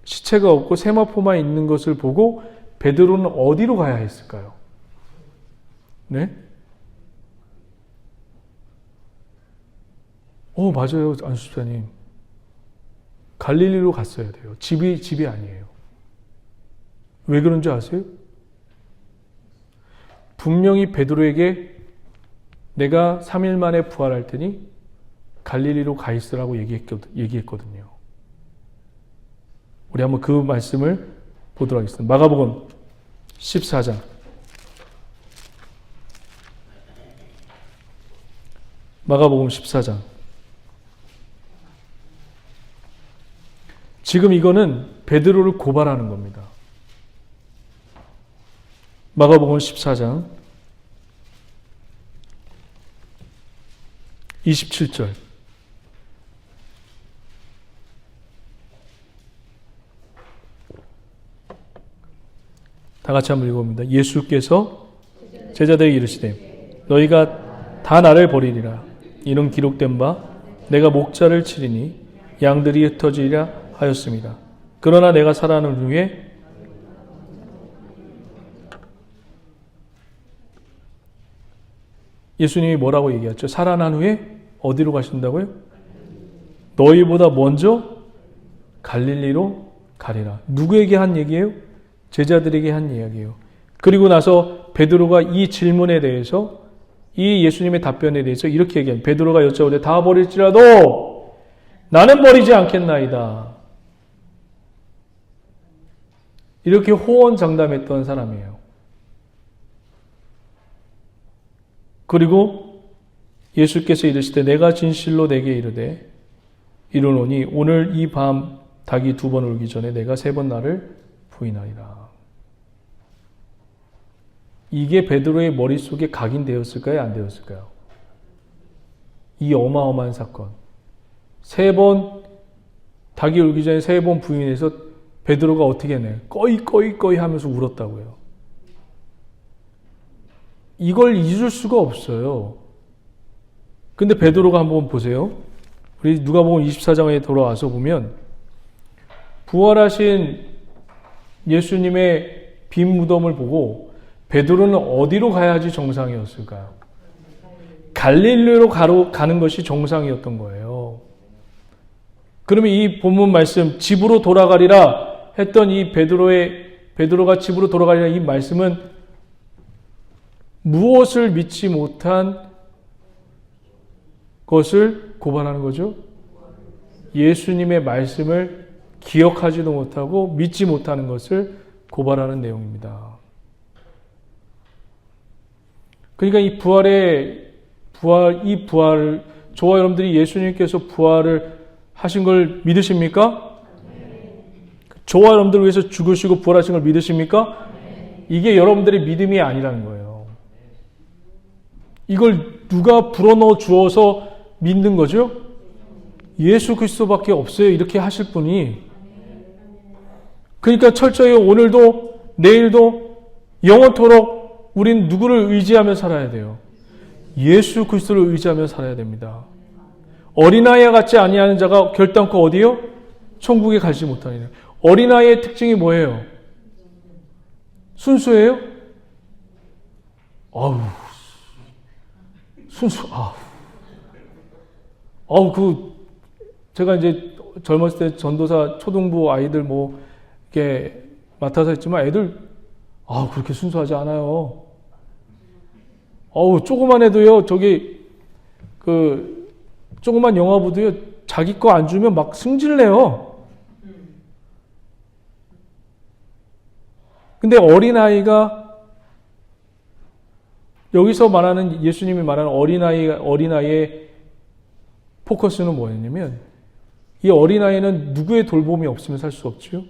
시체가 없고 세마포만 있는 것을 보고 베드로는 어디로 가야 했을까요? 네? 맞아요, 안수사님. 갈릴리로 갔어야 돼요. 집이 아니에요. 왜 그런 줄 아세요? 분명히 베드로에게 내가 3일 만에 부활할 테니 갈릴리로 가 있으라고 얘기했거든요. 우리 한번 그 말씀을 보도록 하겠습니다. 마가복음 14장. 마가복음 14장. 지금 이거는 베드로를 고발하는 겁니다. 마가복음 14장 27절. 다 같이 한번 읽어봅니다. 예수께서 제자들에게 이르시되 너희가 다 나를 버리리라. 이는 기록된 바 내가 목자를 치리니 양들이 흩어지리라 하였습니다. 그러나 내가 살아난 후에 예수님이 뭐라고 얘기했죠? 살아난 후에 어디로 가신다고요? 너희보다 먼저 갈릴리로 가리라. 누구에게 한 얘기예요? 제자들에게 한 이야기예요. 그리고 나서 베드로가 이 질문에 대해서 이 예수님의 답변에 대해서 이렇게 얘기해요. 베드로가 여쭤보되 다 버릴지라도 나는 버리지 않겠나이다. 이렇게 호언장담했던 사람이에요. 그리고 예수께서 이르시되 내가 진실로 내게 이르되 이르노니 오늘 이 밤 닭이 2번 울기 전에 내가 3번 나를 부인하리라. 이게 베드로의 머릿속에 각인되었을까요? 안 되었을까요? 이 어마어마한 사건. 3번 닭이 울기 전에 3번 부인해서 베드로가 어떻게 했나요? 꺼이 하면서 울었다고요. 이걸 잊을 수가 없어요. 근데 베드로가 한번 보세요. 우리 누가복음 24장에 돌아와서 보면 부활하신 예수님의 빈 무덤을 보고 베드로는 어디로 가야지 정상이었을까요? 갈릴리로 가는 것이 정상이었던 거예요. 그러면 이 본문 말씀 집으로 돌아가리라 했던 이 베드로가 집으로 돌아가리라 이 말씀은 무엇을 믿지 못한 것을 고발하는 거죠? 예수님의 말씀을 기억하지도 못하고 믿지 못하는 것을 고발하는 내용입니다. 그러니까 이 부활, 저와 여러분들이 예수님께서 부활을 하신 걸 믿으십니까? 저와 여러분들을 위해서 죽으시고 부활하신 걸 믿으십니까? 이게 여러분들의 믿음이 아니라는 거예요. 이걸 누가 불어넣어 주어서 믿는 거죠? 예수 그리스도밖에 없어요. 이렇게 하실 분이. 그러니까 철저히 오늘도 내일도 영원토록 우린 누구를 의지하며 살아야 돼요? 예수 그리스도를 의지하며 살아야 됩니다. 어린아이와 같지 아니하는 자가 결단코 어디요? 천국에 가지 못하니라. 어린아이의 특징이 뭐예요? 순수해요? 제가 이제 젊었을 때 전도사 초등부 아이들 이렇게 맡아서 했지만 애들, 그렇게 순수하지 않아요. 조그만 애도요, 조그만 영화보도요, 자기 거 안 주면 막 승질내요. 근데 어린아이가, 여기서 말하는, 예수님이 말하는 어린아이의 포커스는 뭐였냐면, 이 어린아이는 누구의 돌봄이 없으면 살 수 없죠?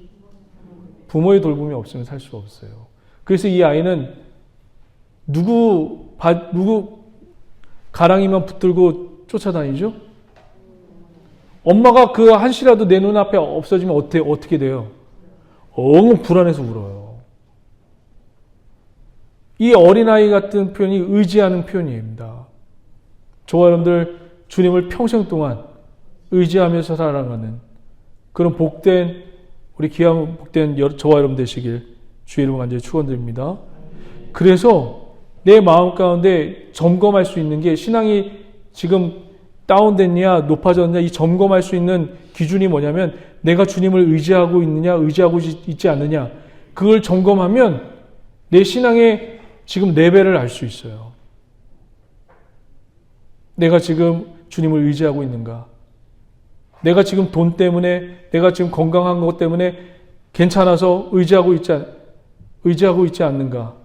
부모의 돌봄이 없으면 살 수 없어요. 그래서 이 아이는 누구 가랑이만 붙들고 쫓아다니죠? 엄마가 그 한시라도 내 눈앞에 없어지면 어떻게 돼요? 엉 불안해서 울어요. 이 어린아이 같은 표현이 의지하는 표현입니다. 저와 여러분들 주님을 평생 동안 의지하면서 살아가는 그런 복된 우리 귀한 복된 저와 여러분 되시길 주의 이름으로 간절히 축원드립니다. 그래서 내 마음 가운데 점검할 수 있는 게 신앙이 지금 다운됐냐 높아졌냐 이 점검할 수 있는 기준이 뭐냐면 내가 주님을 의지하고 있느냐 의지하고 있지 않느냐 그걸 점검하면 내 신앙의 지금 레벨을 알 수 있어요. 내가 지금 주님을 의지하고 있는가? 내가 지금 돈 때문에 내가 지금 건강한 것 때문에 괜찮아서 의지하고 있지 않는가?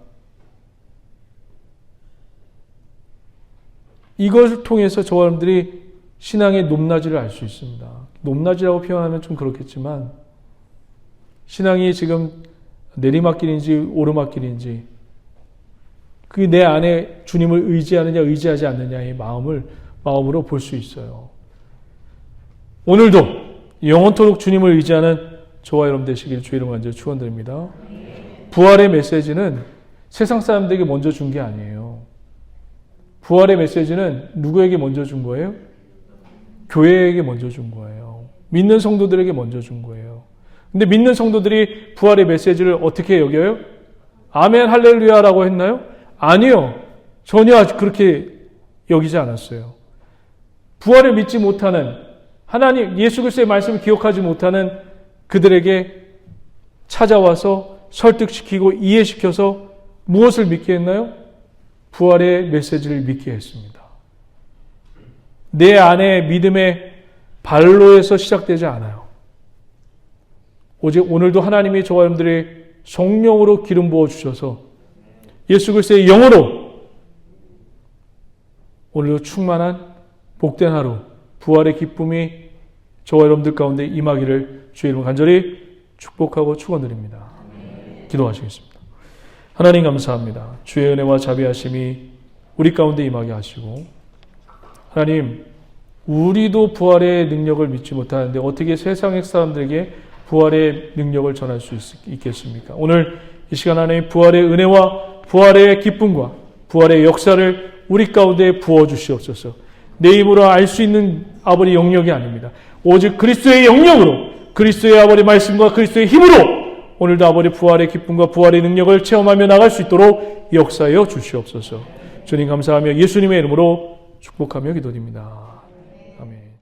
이것을 통해서 저와 여러분들이 신앙의 높낮이를 알 수 있습니다. 높낮이라고 표현하면 좀 그렇겠지만 신앙이 지금 내리막길인지 오르막길인지 그게 내 안에 주님을 의지하느냐 의지하지 않느냐의 마음으로 볼 수 있어요. 오늘도 영원토록 주님을 의지하는 저와 여러분 되시길 주의 이름으로 간절히 축원드립니다. 부활의 메시지는 세상 사람들에게 먼저 준 게 아니에요. 부활의 메시지는 누구에게 먼저 준 거예요? 교회에게 먼저 준 거예요. 믿는 성도들에게 먼저 준 거예요. 근데 믿는 성도들이 부활의 메시지를 어떻게 여겨요? 아멘 할렐루야라고 했나요? 아니요. 전혀 그렇게 여기지 않았어요. 부활을 믿지 못하는 하나님 예수 그리스도의 말씀을 기억하지 못하는 그들에게 찾아와서 설득시키고 이해시켜서 무엇을 믿게 했나요? 부활의 메시지를 믿게 했습니다. 내 안에 믿음의 발로에서 시작되지 않아요. 오직 오늘도 하나님이 저와 여러분들의 성령으로 기름 부어 주셔서 예수 그리스도의 영으로 오늘도 충만한 복된 하루 부활의 기쁨이 저와 여러분들 가운데 임하기를 주의 이름으로 간절히 축복하고 축원드립니다. 기도하시겠습니다. 하나님 감사합니다. 주의 은혜와 자비하심이 우리 가운데 임하게 하시고 하나님 우리도 부활의 능력을 믿지 못하는데 어떻게 세상의 사람들에게 부활의 능력을 전할 수 있겠습니까? 오늘 이 시간 안에 부활의 은혜와 부활의 기쁨과 부활의 역사를 우리 가운데 부어주시옵소서. 내 힘으로 알 수 있는 아버지 영역이 아닙니다. 오직 그리스도의 영역으로, 그리스도의 아버지 말씀과 그리스도의 힘으로 오늘도 아버지 부활의 기쁨과 부활의 능력을 체험하며 나갈 수 있도록 역사하여 주시옵소서. 주님 감사하며 예수님의 이름으로 축복하며 기도드립니다. 아멘.